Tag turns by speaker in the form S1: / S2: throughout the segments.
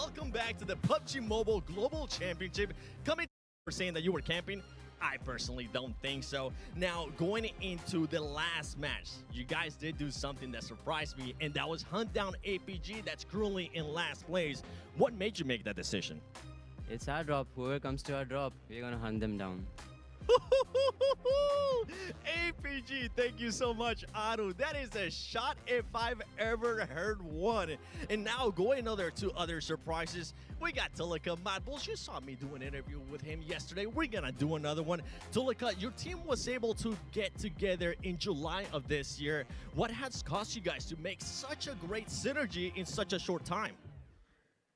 S1: welcome back to the PUBG Mobile Global Championship. Coming for saying that you were camping, I personally don't think so. Now, going into the last match, you guys did do something that surprised me, and that was hunt down APG that's currently in last place. What made you make that decision?
S2: It's our drop. Whoever comes to our drop, we're gonna hunt them down.
S1: APG, thank you so much, Aru. That is a shot if I've ever heard one. And now going to other surprises, we got Tulika Madbulls. You saw me do an interview with him yesterday. We're gonna do another one. Tulika, your team was able to get together in July of this year. What has caused you guys to make such a great synergy in such a short time?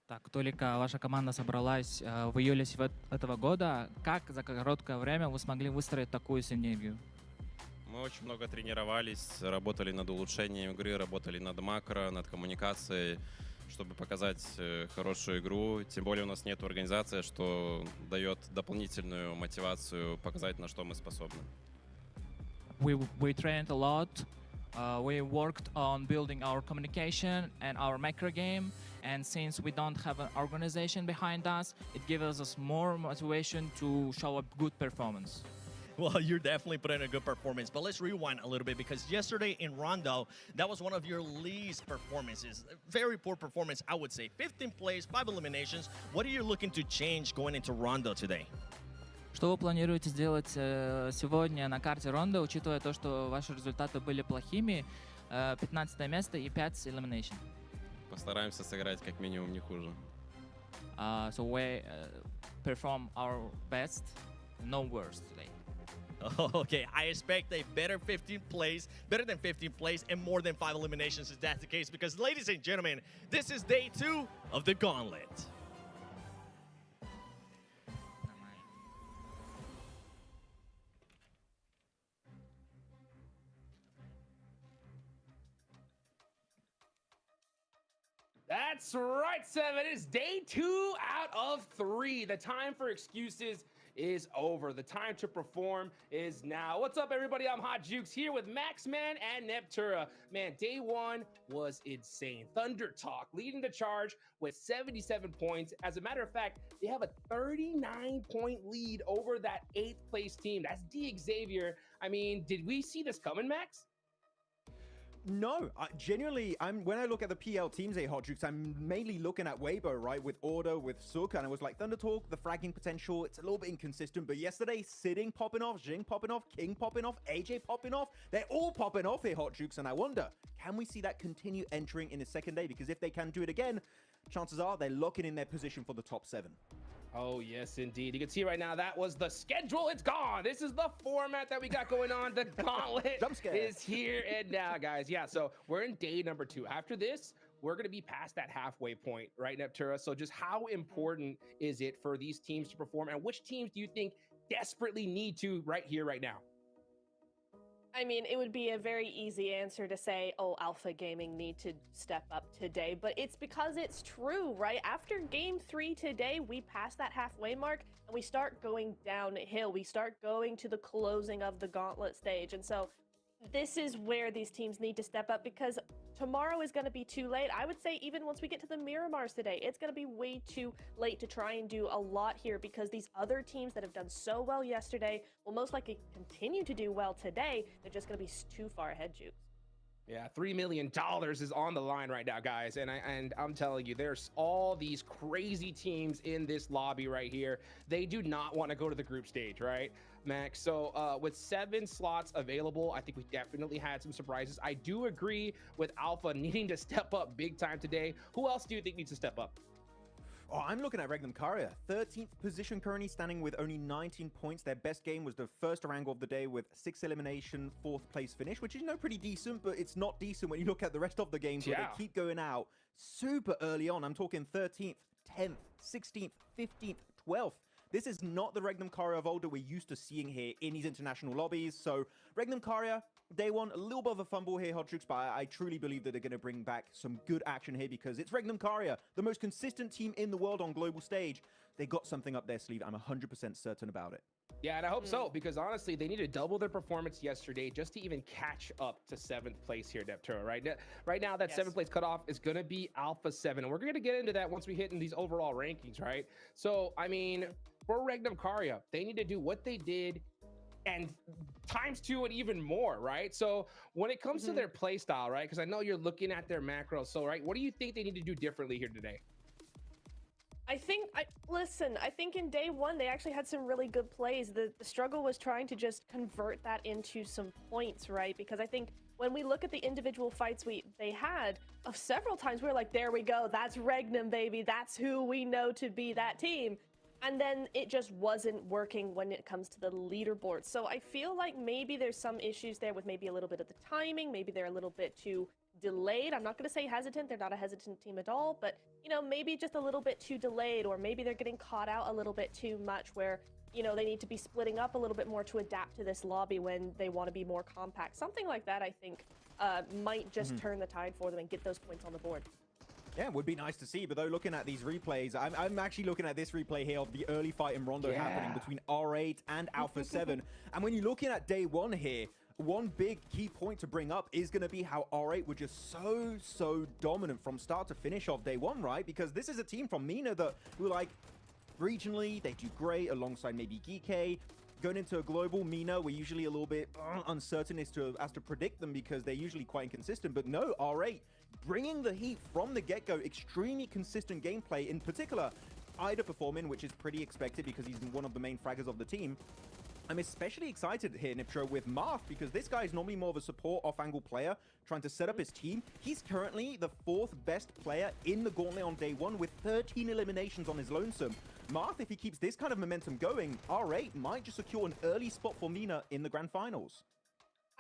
S3: Так, Толика, ваша команда собралась в июле этого года. Как за короткое время вы смогли выстроить такую синергию?
S4: Мы очень много тренировались, работали над улучшением игры, работали над макро, над коммуникацией, чтобы показать хорошую игру. Тем более у нас нет организации, что дает дополнительную мотивацию показать, на что мы способны.
S3: We trained a lot. We worked on building our communication and our macro game. And since we don't have an organization behind us, it gives us more motivation to show a good performance.
S1: Well, you're definitely putting a good performance, but let's rewind a little bit because yesterday in Rondo, that was one of your least performances. Very poor performance, I would say. 15 plays, 5 eliminations. What are you looking to change going into Rondo today?
S3: Что вы планируете сделать сегодня на карте Рондо, учитывая то, что ваши результаты были плохими, 15 место и 5 elimination?
S4: Постараемся сыграть как минимум не хуже.
S3: So we perform our best, no worse today.
S1: Okay, I expect a better than 15 plays, and more than 5 eliminations if that's the case. Because, ladies and gentlemen, this is day 2 of the Gauntlet.
S5: That's right, Seven. It is day 2 out of 3. The time for excuses is over. The time to perform is now. What's up, everybody? I'm Hot Jukes here with Maxman and Neptura. Man, day 1 was insane. Thunder Talk leading the charge with 77 points. As a matter of fact, they have a 39-point lead over that 8th place team. That's Xavier. I mean, did we see this coming, Max?
S6: No, genuinely, when I look at the PL teams, Hot Jukes, I'm mainly looking at Weibo, right, with Order, with Sook, and I was like, Thunder Talk, the fragging potential, it's a little bit inconsistent, but yesterday, Sitting popping off, Jing popping off, King popping off, AJ popping off, they're all popping off here, Hot Jukes, and I wonder, can we see that continue entering in the second day? Because if they can do it again, chances are they're locking in their position for the top 7.
S5: Oh, yes, indeed. You can see right now that was the schedule. It's gone. This is the format that we got going on. The Gauntlet is here and now, guys. Yeah, so we're in day number 2. After this, we're going to be past that halfway point, right, Neptura? So just how important is it for these teams to perform? And which teams do you think desperately need to right here, right now?
S7: I mean, it would be a very easy answer to say, oh, Alpha Gaming need to step up today, but it's because it's true, right? After game 3 today, we pass that halfway mark and we start going downhill. We start going to the closing of the Gauntlet stage. And so this is where these teams need to step up because tomorrow is going to be too late. I would say even once we get to the Miramars today, it's going to be way too late to try and do a lot here because these other teams that have done so well yesterday will most likely continue to do well today. They're just going to be too far ahead, Jukes.
S5: Yeah, $3 million is on the line right now, guys. And I'm telling you, there's all these crazy teams in this lobby right here. They do not want to go to the group stage, right, Max? So with 7 slots available, I think we definitely had some surprises. I do agree with Alpha needing to step up big time today. Who else do you think needs to step up?
S6: Oh, I'm looking at Regnum Karya. 13th position currently, standing with only 19 points. Their best game was the first Orango of the day with 6 elimination, 4th place finish, which is, pretty decent, but it's not decent when you look at the rest of the games where they keep going out super early on. I'm talking 13th, 10th, 16th, 15th, 12th. This is not the Regnum Karya of old that we're used to seeing here in these international lobbies. So Regnum Karya, day 1, a little bit of a fumble here, Hot Jukes, but I truly believe that they're going to bring back some good action here because it's Regnum Karya, the most consistent team in the world on global stage. They got something up their sleeve. I'm 100% certain about it.
S5: Yeah, and I hope so, because honestly, they need to double their performance yesterday just to even catch up to 7th place here, Neptune, right? Right now, that 7th place cutoff is going to be Alpha 7, and we're going to get into that once we hit in these overall rankings, right? So, I mean, for Regnum Karya, they need to do what they did and ×2 and even more, right? So when it comes to their play style, right? Because I know you're looking at their macros, so, right, what do you think they need to do differently here today?
S7: I think in day one, they actually had some really good plays. The struggle was trying to just convert that into some points, right? Because I think when we look at the individual fights they had, of several times we were like, there we go, that's Regnum, baby. That's who we know to be that team. And then it just wasn't working when it comes to the leaderboard. So I feel like maybe there's some issues there with maybe a little bit of the timing. Maybe they're a little bit too delayed. I'm not going to say hesitant. They're not a hesitant team at all. But, you know, maybe just a little bit too delayed, or maybe they're getting caught out a little bit too much where, you know, they need to be splitting up a little bit more to adapt to this lobby when they want to be more compact. Something like that, I think, might just turn the tide for them and get those points on the board.
S6: Yeah, it would be nice to see, but though looking at these replays, I'm actually looking at this replay here of the early fight in Rondo happening between R8 and Alpha 7. And when you're looking at day one here, one big key point to bring up is going to be how R8 were just so dominant from start to finish of day one, right? Because this is a team from MENA that who, like, regionally, they do great alongside maybe GK. Going into a global MENA, we're usually a little bit uncertain as to predict them because they're usually quite inconsistent. But no, R8 bringing the heat from the get-go, extremely consistent gameplay. In particular, Ida performing, which is pretty expected because he's one of the main fraggers of the team. I'm especially excited here, Niptro, with Marth, because this guy is normally more of a support off-angle player trying to set up his team. He's currently the 4th best player in the Gauntlet on day one with 13 eliminations on his lonesome. Marth, if he keeps this kind of momentum going, R8 might just secure an early spot for MENA in the Grand Finals.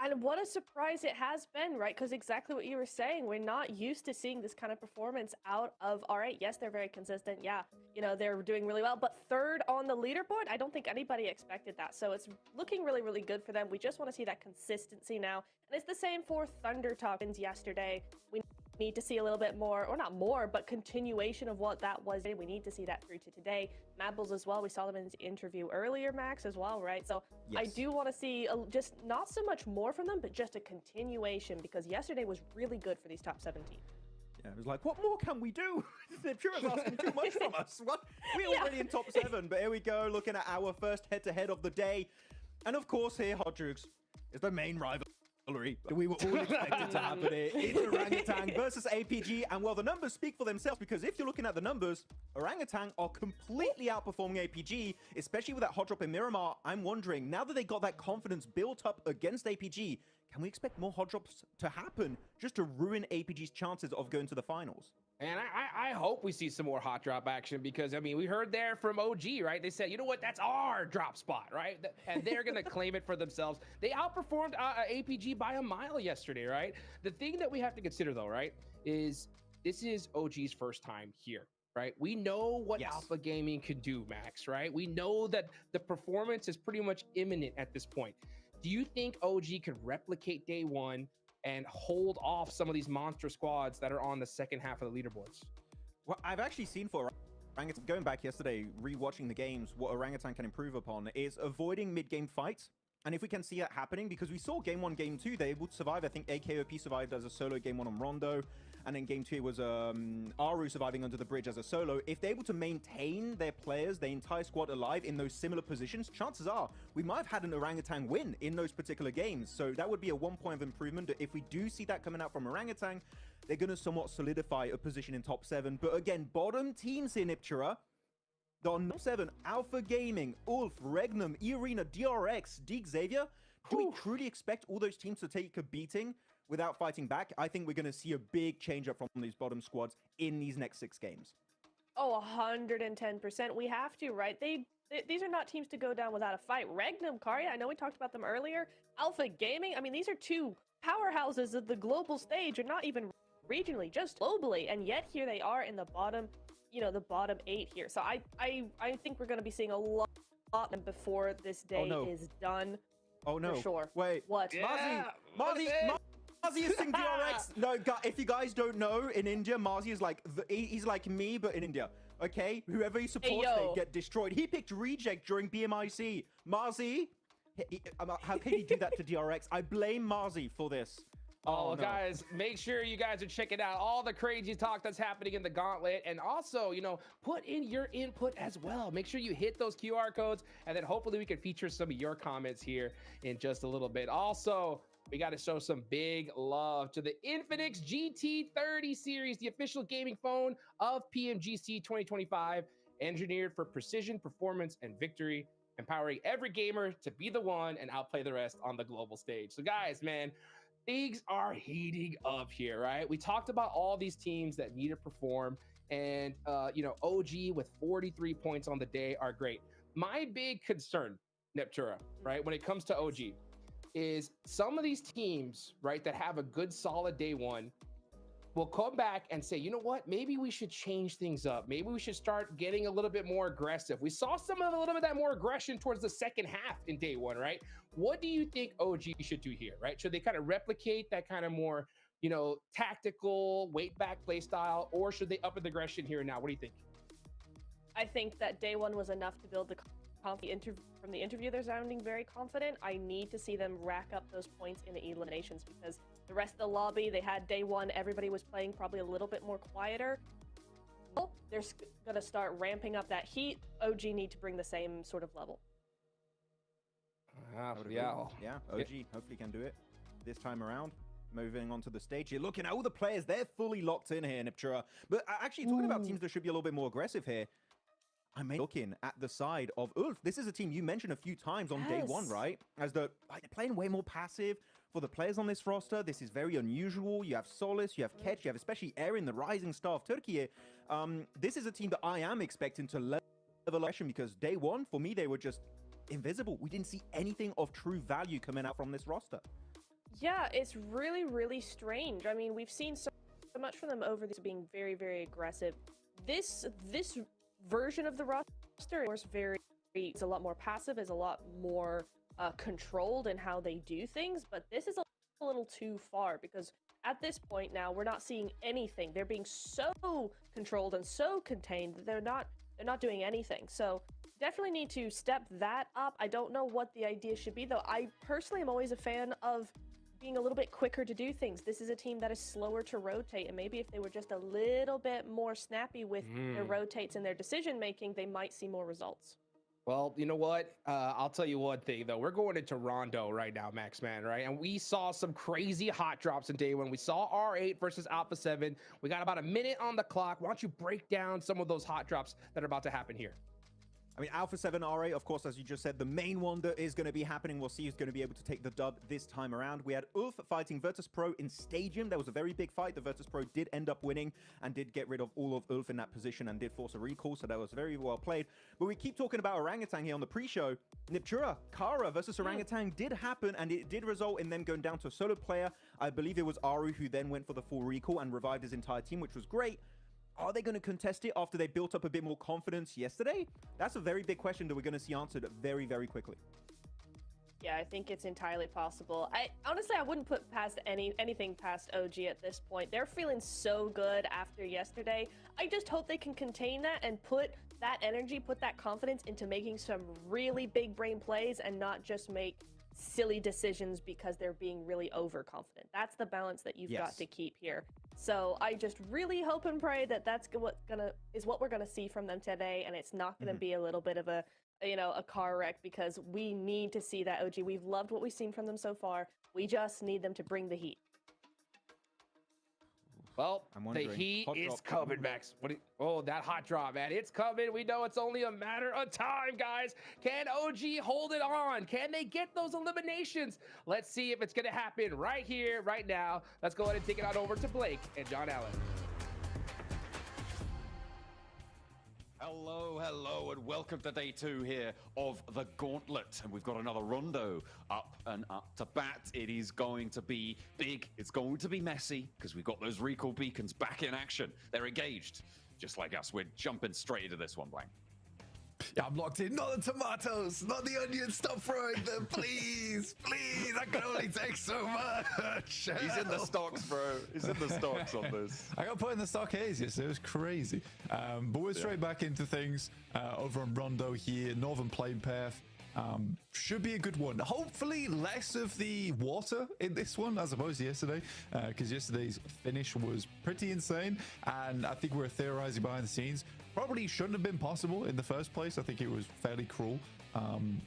S7: And what a surprise it has been, right? Because exactly what you were saying, we're not used to seeing this kind of performance out of R8. Yes, they're very consistent. Yeah, you know, they're doing really well. But 3rd on the leaderboard, I don't think anybody expected that. So it's looking really, really good for them. We just want to see that consistency now. And it's the same for Thunder Talkins yesterday. We need to see a little bit more, or not more, but continuation of what that was. We need to see that through to today. Madbles as well. We saw them in his interview earlier, Max, as well, right? So yes. I do want to see just not so much more from them, but just a continuation, because yesterday was really good for these top 17.
S6: Yeah, it was like, what more can we do? They're sure asking too much from us. What? We're already in top 7, but here we go, looking at our first head-to-head of the day. And of course here, Hot Jukes is the main rival. We were all expected to happen here. It's Orangutan versus APG, and well, the numbers speak for themselves, because if you're looking at the numbers, Orangutan are completely outperforming APG, especially with that hot drop in Miramar. I'm wondering, now that they got that confidence built up against APG, can we expect more hot drops to happen just to ruin APG's chances of going to the finals?
S5: And I hope we see some more hot drop action, because, I mean, we heard there from OG, right? They said, you know what, that's our drop spot, right? And they're going to claim it for themselves. They outperformed APG by a mile yesterday, right? The thing that we have to consider, though, right, is this is OG's first time here, right? We know what Alpha Gaming can do, Max, right? We know that the performance is pretty much imminent at this point. Do you think OG could replicate day one and hold off some of these monster squads that are on the second half of the leaderboards?
S6: Well, I've actually seen for Orangutan, going back yesterday, rewatching the games, what Orangutan can improve upon is avoiding mid-game fights. And if we can see that happening, because we saw game 1, game 2, they able to survive. I think AKOP survived as a solo game 1 on Rondo. And then game 2 was Aru surviving under the bridge as a solo. If they're able to maintain their players, their entire squad alive in those similar positions, chances are we might have had an Orangutan win in those particular games. So that would be a 1 point of improvement. If we do see that coming out from Orangutan, they're going to somewhat solidify a position in top 7. But again, bottom teams here, Niptura. On top 7, Alpha Gaming, Ulf, Regnum, E-Arena, DRX, Deek Xavier. Do we truly expect all those teams to take a beating without fighting back? I think we're going to see a big change up from these bottom squads in these next 6 games.
S7: Oh, 110%. We have to, right? These are not teams to go down without a fight. Regnum, Karya, I know we talked about them earlier. Alpha Gaming, I mean, these are 2 powerhouses of the global stage, and not even regionally, just globally. And yet here they are in the bottom, you know, the bottom 8 here. So I think we're going to be seeing a lot before this day is done.
S6: Oh no!
S7: For sure.
S6: Wait.
S7: What?
S6: Yeah. Mozzie! Marzi is saying DRX. No, if you guys don't know, in India, Marzi is like he's like me, but in India. Okay, whoever he supports, they get destroyed. He picked Reject during Pmwc. Marzi, how can you do that to DRX? I blame Marzi for this.
S5: Oh, no. Guys, make sure you guys are checking out all the crazy talk that's happening in the Gauntlet. And also, you know, put in your input as well. Make sure you hit those QR codes. And then hopefully we can feature some of your comments here in just a little bit. Also, we got to show some big love to the Infinix GT30 series, the official gaming phone of Pmgc 2025, engineered for precision, performance, and victory, empowering every gamer to be the one and outplay the rest on the global stage. So guys, man, things are heating up here, right? We talked about all these teams that need to perform, and you know, OG with 43 points on the day are great. My big concern, Neptura, right, when it comes to OG, is some of these teams, right, that have a good solid day one will come back and say, you know what, maybe we should change things up. Maybe we should start getting a little bit more aggressive. We saw a little bit of that more aggression towards the second half in day one, right? What do you think OG should do here, right? Should they kind of replicate that kind of more, you know, tactical weight back play style, or should they up the aggression here and now? What do you think?
S7: I think that day one was enough to build the from the interview. They're sounding very confident. I need to see them rack up those points in the eliminations, because the rest of the lobby, they had day one, everybody was playing probably a little bit more quieter. Well, they're gonna start ramping up that heat. OG need to bring the same sort of level.
S5: Yeah,
S6: OG hopefully can do it this time around. Moving onto the stage, you're looking at all the players, they're fully locked in here, Niptura. But actually talking about teams that should be a little bit more aggressive here, I'm looking at the side of Ulf. This is a team you mentioned a few times on day one, right? As they're playing way more passive. For the players on this roster, this is very unusual. You have Solis, you have Ketch, you have especially Erin, the rising star of Turkey. This is a team that I am expecting to level action, because day one, for me, they were just invisible. We didn't see anything of true value coming out from this roster. Yeah, it's really, really strange. I mean, we've seen so much from them over this being very, very aggressive. This version of the roster is a lot more passive, is a lot more controlled in how they do things, but this is a little too far, because at this point now we're not seeing anything. They're being so controlled and so contained that they're not doing anything. So definitely need to step that up. I don't know what the idea should be, though. I personally am always a fan of being a little bit quicker to do things. This is a team that is slower to rotate, and maybe if they were just a little bit more snappy with their rotates and their decision making, they might see more results.
S5: Well, you know what? I'll tell you one thing, though. We're going into Rondo right now, Max Man, right? And we saw some crazy hot drops in day one. We saw R8 versus Alpha 7. We got about a minute on the clock. Why don't you break down some of those hot drops that are about to happen here?
S6: I mean, Alpha 7 R8, of course, as you just said, the main one that is going to be happening. We'll see who's going to be able to take the dub this time around. We had Ulf fighting Virtus Pro in Stadium. There was a very big fight. The Virtus Pro did end up winning and did get rid of all of Ulf in that position and did force a recall, so that was very well played. But we keep talking about Orangutan here on the pre-show. Niptura, Kara versus Orangutan did happen, and it did result in them going down to a solo player. I believe it was Aru who then went for the full recall and revived his entire team, which was great. Are they going to contest it after they built up a bit more confidence yesterday? That's a very big question that we're going to see answered very, very quickly.
S7: Yeah, I think it's entirely possible. Honestly, I wouldn't put past anything past OG at this point. They're feeling so good after yesterday. I just hope they can contain that and put that energy, put that confidence into making some really big brain plays and not just make silly decisions because they're being really overconfident. That's the balance that you've got to keep here. So I just really hope and pray that that's what we're gonna see from them today, and it's not gonna be a little bit of a car wreck, because we need to see that OG. We've loved what we've seen from them so far. We just need them to bring the heat.
S5: Well, the heat is coming, Max. Oh, that hot drop, man. It's coming. We know it's only a matter of time, guys. Can OG hold it on? Can they get those eliminations? Let's see if it's going to happen right here, right now. Let's go ahead and take it on over to Blake and John Allen.
S8: Hello, and welcome to day 2 here of the Gauntlet. And we've got another Rondo up and up to bat. It is going to be big. It's going to be messy, because we've got those recall beacons back in action. They're engaged, just like us. We're jumping straight into this one, Blank.
S9: Yeah, I'm locked in. Not the tomatoes, not the onions. Stop throwing them, please, please. I can only take so much.
S8: He's in the stocks, bro. He's in the stocks on this.
S9: I got put in the stockades yesterday. It was crazy. But we're straight back into things over on Rondo here. Northern Plain Path. Should be a good one. Hopefully less of the water in this one as opposed to yesterday, because yesterday's finish was pretty insane, and I think we're theorizing behind the scenes probably shouldn't have been possible in the first place. I think it was fairly cruel, and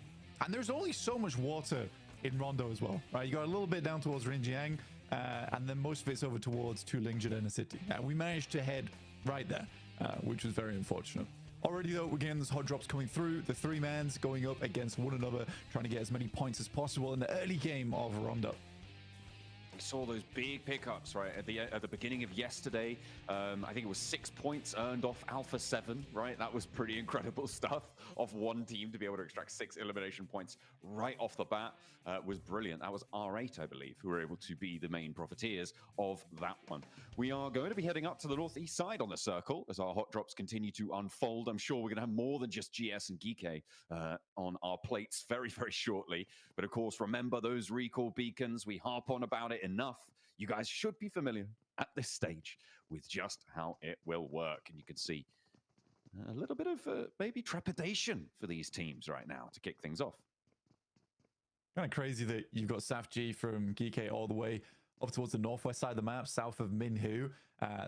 S9: there's only so much water in Rondo as well, right? You got a little bit down towards Rinjiang, and then most of it's over towards Tulingjiang City. We managed to head right there, which was very unfortunate. Already though, we're getting those hot drops coming through. The three mans going up against one another, trying to get as many points as possible in the early game of Rondo.
S8: We saw those big pickups right at the beginning of yesterday. I think it was 6 points earned off Alpha 7, right? That was pretty incredible stuff off one team to be able to extract 6 elimination points right off the bat. Was brilliant. That was R8, I believe, who were able to be the main profiteers of that one. We are going to be heading up to the northeast side on the circle as our hot drops continue to unfold. I'm sure we're going to have more than just GS and Geeke on our plates very, very shortly. But of course, remember those recall beacons. We harp on about it enough. You guys should be familiar at this stage with just how it will work. And you can see a little bit of maybe trepidation for these teams right now to kick things off.
S9: Kind of crazy that you've got SafG from Geeke all the way up towards the northwest side of the map, south of Minhu.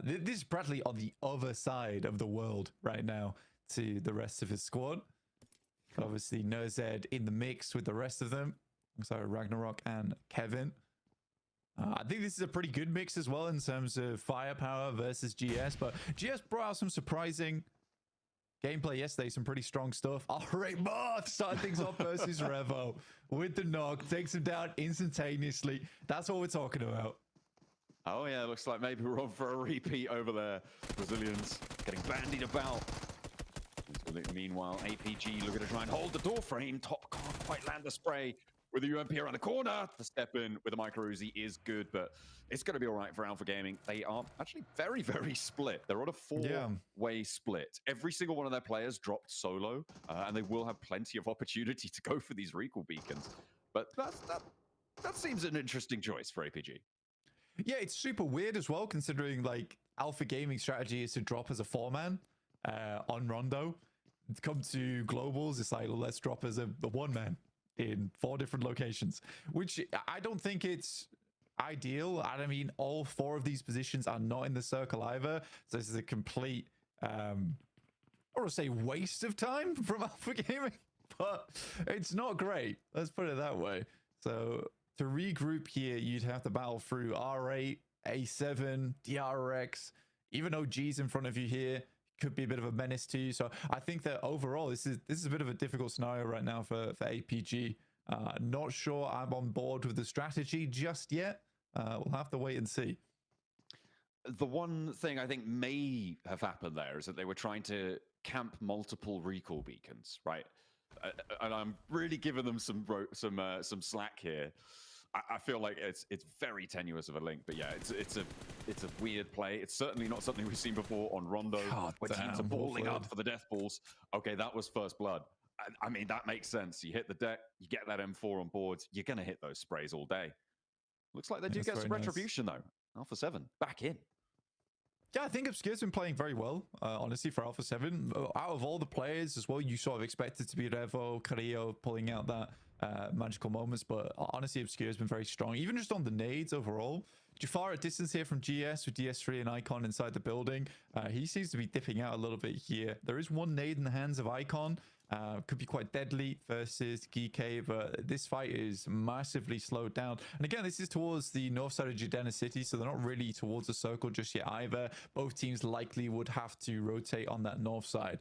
S9: This is practically on the other side of the world right now to the rest of his squad. Obviously, Nerzed in the mix with the rest of them. So Ragnarok and Kevin. I think this is a pretty good mix as well in terms of firepower versus GS, but GS brought out some surprising gameplay yesterday, some pretty strong stuff. R8 Moth started things off versus Revo with the knock, takes him down instantaneously. That's what we're talking about.
S8: Oh yeah, looks like maybe we're on for a repeat over there. Brazilians getting bandied about. Meanwhile, APG looking to try and hold the door frame. Top can't quite land the spray. With the UMP around the corner, the step in with the micro Uzi is good, but it's going to be all right for Alpha Gaming. They are actually very, very split. They're on a four-way split. Every single one of their players dropped solo, and they will have plenty of opportunity to go for these recall beacons. But that seems an interesting choice for APG.
S9: Yeah, it's super weird as well, considering like Alpha Gaming strategy is to drop as a 4-man on Rondo. Come to globals, it's like, well, let's drop as a 1-man in 4 different locations, which I don't think it's ideal. I mean, all 4 of these positions are not in the circle either. So this is a complete, I want to say waste of time from Alpha Gaming, but it's not great. Let's put it that way. So to regroup here, you'd have to battle through R8, A7, DRX, even OG's in front of you here. Could be a bit of a menace to you. So I think that overall, this is a bit of a difficult scenario right now for APG. Not sure I'm on board with the strategy just yet. We'll have to wait and see.
S8: The one thing I think may have happened there is that they were trying to camp multiple recall beacons, right? And I'm really giving them some slack here. I feel like it's very tenuous of a link, but yeah, it's a weird play. It's certainly not something we've seen before on Rondo, where teams are balling up for the death balls. Okay, that was first blood. I mean, that makes sense. You hit the deck, you get that M4 on board, you're going to hit those sprays all day. Looks like they do get some retribution, though. Alpha 7, back in.
S9: Yeah, I think Obscure's been playing very well, honestly, for Alpha 7. Out of all the players as well, you sort of expected to be Revo, Carrillo pulling out that magical moments, but honestly, Obscure's been very strong, even just on the nades overall. Jafar at distance here from GS with DS3 and Icon inside the building. He seems to be dipping out a little bit here. There is one nade in the hands of Icon. Could be quite deadly versus Geeke, but this fight is massively slowed down. And again, this is towards the north side of Judena City, so they're not really towards the circle just yet either. Both teams likely would have to rotate on that north side.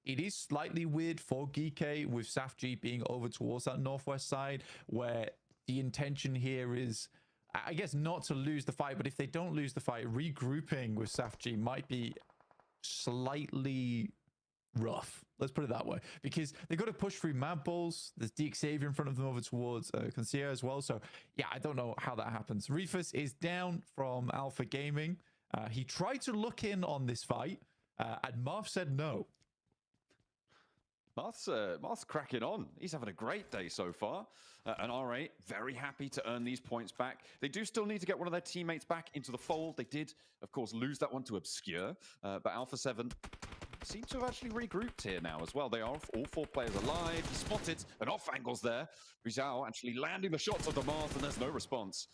S9: It is slightly weird for Geeke with SafG being over towards that northwest side, where the intention here is, I guess, not to lose the fight, but if they don't lose the fight, regrouping with SafG might be slightly rough. Let's put it that way, because they've got to push through Mad Balls. There's Deke Xavier in front of them over towards Concierge as well. So yeah, I don't know how that happens. Reefus is down from Alpha Gaming. He tried to look in on this fight, and Marv said no.
S8: Marth's cracking on. He's having a great day so far. And RA, very happy to earn these points back. They do still need to get one of their teammates back into the fold. They did, of course, lose that one to Obscure. But Alpha 7 seem to have actually regrouped here now as well. They are all 4 players alive. He spotted an off angles there. Rizal actually landing the shots of the Marth, and there's no response.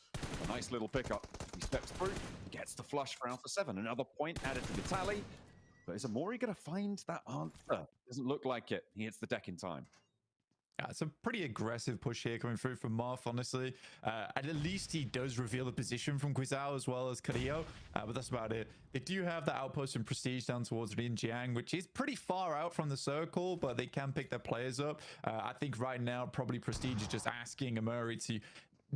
S8: A nice little pickup. He steps through, gets the flush for Alpha 7. Another point added to the tally. But is Amori going to find that answer? Doesn't look like it. He hits the deck in time.
S9: Yeah, it's a pretty aggressive push here coming through from Marth, honestly. And at least he does reveal the position from Guizhou as well as Carrillo, but that's about it. They do have that outpost in Prestige down towards Rinjiang, which is pretty far out from the circle, but they can pick their players up. I think right now, probably Prestige is just asking Amori to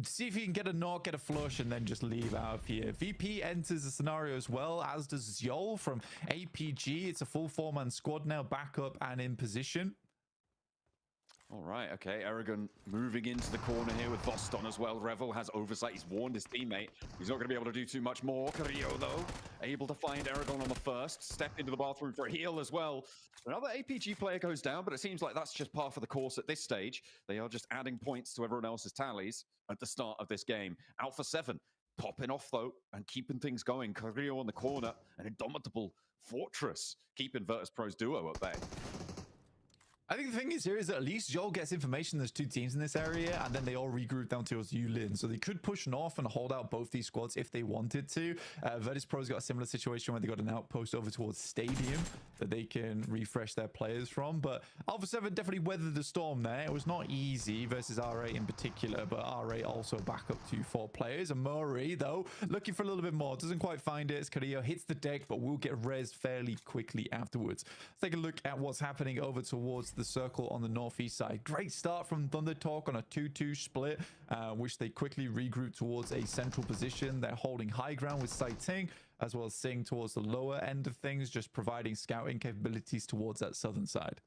S9: see if he can get a knock, get a flush, and then just leave out of here. VP enters the scenario as well, as does Zjol from APG. It's a full 4-man squad now, back up and in position.
S8: All right, okay. Aragon moving into the corner here with Voston as well. Revel has oversight. He's warned his teammate. He's not going to be able to do too much more. Carrillo, though, able to find Aragon on the first. Step into the bathroom for a heal as well. Another APG player goes down, but it seems like that's just par for the course at this stage. They are just adding points to everyone else's tallies at the start of this game. Alpha 7 popping off, though, and keeping things going. Carrillo on the corner, an indomitable Fortress keeping Virtus.pro's duo at bay.
S9: I think the thing is here is that at least Joel gets information there's 2 teams in this area, and then they all regroup down towards Yulin. So they could push north and hold out both these squads if they wanted to. Virtus.pro's got a similar situation where they got an outpost over towards Stadium that they can refresh their players from. But Alpha 7 definitely weathered the storm there. It was not easy versus RA in particular, but RA also back up to 4 players. And Murray, though, looking for a little bit more. Doesn't quite find it as Carrillo hits the deck, but will get res fairly quickly afterwards. Let's take a look at what's happening over towards the circle on the northeast side. Great start from Thunder Talk on a 2-2 split, which they quickly regroup towards a central position. They're holding high ground with Sai Ting, as well as Sing towards the lower end of things, just providing scouting capabilities towards that southern side.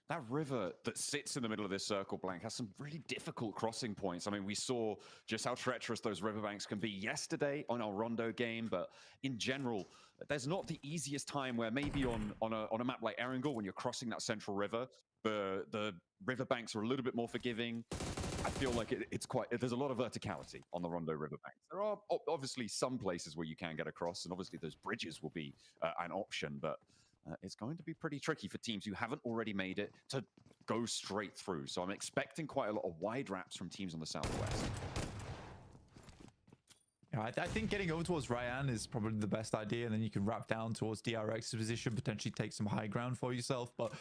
S8: That river that sits in the middle of this circle, Blank, has some really difficult crossing points. I mean, we saw just how treacherous those riverbanks can be yesterday on our Rondo game, but in general, there's not the easiest time where maybe on a map like Erangel, when you're crossing that central river, the riverbanks are a little bit more forgiving. I feel like there's a lot of verticality on the Rondo riverbanks. There are obviously some places where you can get across, and obviously those bridges will be an option, but it's going to be pretty tricky for teams who haven't already made it to go straight through. So I'm expecting quite a lot of wide wraps from teams on the southwest.
S9: Yeah, I think getting over towards Ryan is probably the best idea, and then you can wrap down towards DRX's position, potentially take some high ground for yourself. But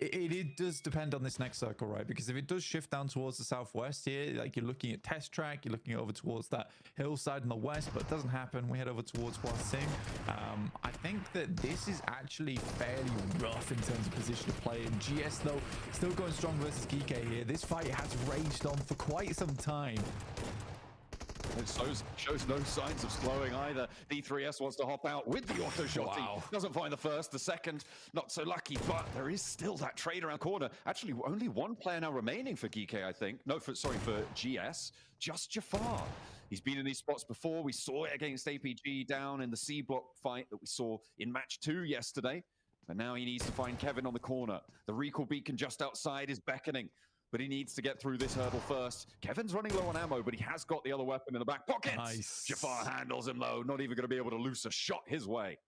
S9: it does depend on this next circle, right? Because if it does shift down towards the southwest here, like you're looking at Test Track, you're looking over towards that hillside in the west, but it doesn't happen. We head over towards Huasing. I think that this is actually fairly rough in terms of position to play. And GS, though, still going strong versus Geek here. This fight has raged on for quite some time.
S8: It shows no signs of slowing either. D3S wants to hop out with the auto shot.
S9: Wow.
S8: Doesn't find the first, the second, not so lucky, but there is still that trade around corner. Actually, only 1 player now remaining for Geek, I think. No, for GS, just Jafar. He's been in these spots before. We saw it against APG down in the C block fight that we saw in match 2 yesterday. But now he needs to find Kevin on the corner. The recall beacon just outside is beckoning, but he needs to get through this hurdle first. Kevin's running low on ammo, but he has got the other weapon in the back pocket.
S9: Nice.
S8: Jafar handles him low, not even going to be able to loose a shot his way.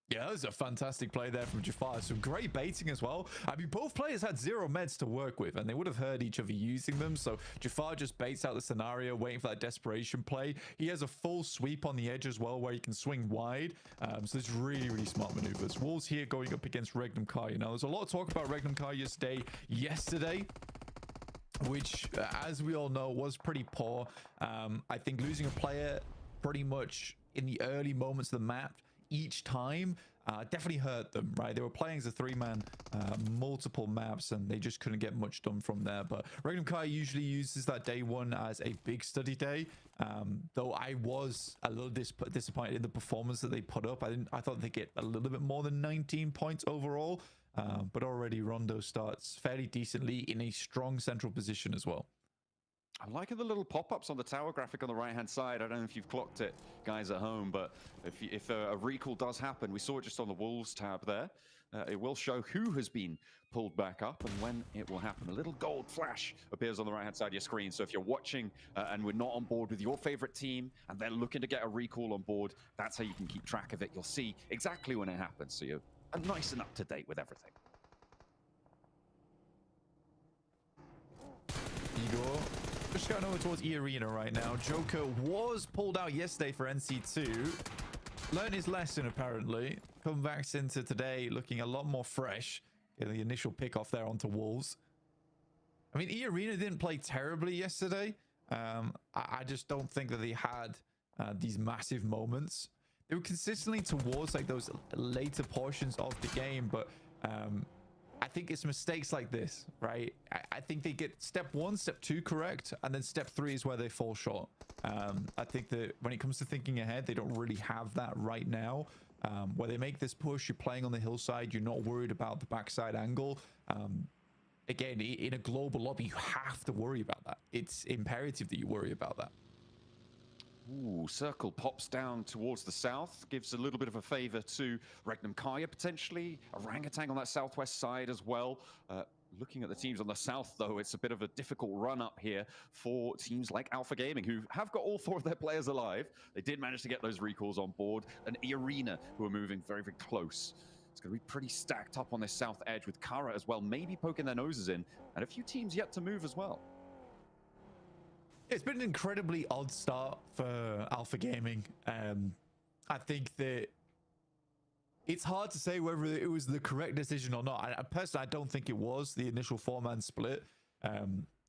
S9: Yeah, that was a fantastic play there from Jafar. Some great baiting as well. I mean, both players had 0 meds to work with, and they would have heard each other using them. So Jafar just baits out the scenario, waiting for that desperation play. He has a full sweep on the edge as well, where he can swing wide. So it's really, really smart maneuvers. Wolves here going up against Regnum Karya. Now, there's a lot of talk about Regnum Karya's day yesterday, which, as we all know, was pretty poor. I think losing a player pretty much in the early moments of the map each time definitely hurt them, right? They were playing as a 3-man, multiple maps, and they just couldn't get much done from there. But Regnum Karya usually uses that day 1 as a big study day, though I was a little disappointed in the performance that they put up. I thought they'd get a little bit more than 19 points overall, but already Rondo starts fairly decently in a strong central position as well.
S8: I'm liking the little pop-ups on the tower graphic on the right-hand side. I don't know if you've clocked it, guys at home, but if a recall does happen, we saw it just on the Wolves tab there. it will show who has been pulled back up and when it will happen. A little gold flash appears on the right-hand side of your screen. So if you're watching and we're not on board with your favorite team and they're looking to get a recall on board, that's how you can keep track of it. You'll see exactly when it happens. So you're nice and up to date with everything.
S9: Igor just going over towards E Arena right now. Joker was pulled out yesterday for NC2. Learned his lesson, apparently. Come back into today looking a lot more fresh. Getting the initial pick off there onto Wolves. I mean, E Arena didn't play terribly yesterday. I just don't think that they had these massive moments. They were consistently towards like those later portions of the game, but I think it's mistakes like this, right? I think they get step 1, step 2 correct, and then step 3 is where they fall short. I think that when it comes to thinking ahead, they don't really have that right now. Where they make this push, you're playing on the hillside, you're not worried about the backside angle. Again, in a global lobby, you have to worry about that. It's imperative that you worry about that.
S8: Ooh, Circle pops down towards the south, gives a little bit of a favor to Regnum Kaya potentially. Orangutan on that southwest side as well. Looking at the teams on the south, though, it's a bit of a difficult run up here for teams like Alpha Gaming, who have got all 4 of their players alive. They did manage to get those recalls on board. And E-Arena, who are moving very, very close. It's going to be pretty stacked up on this south edge with Kara as well, maybe poking their noses in. And a few teams yet to move as well.
S9: It's been an incredibly odd start for Alpha Gaming. I think that it's hard to say whether it was the correct decision or not. Personally, I don't think it was the initial 4-man split.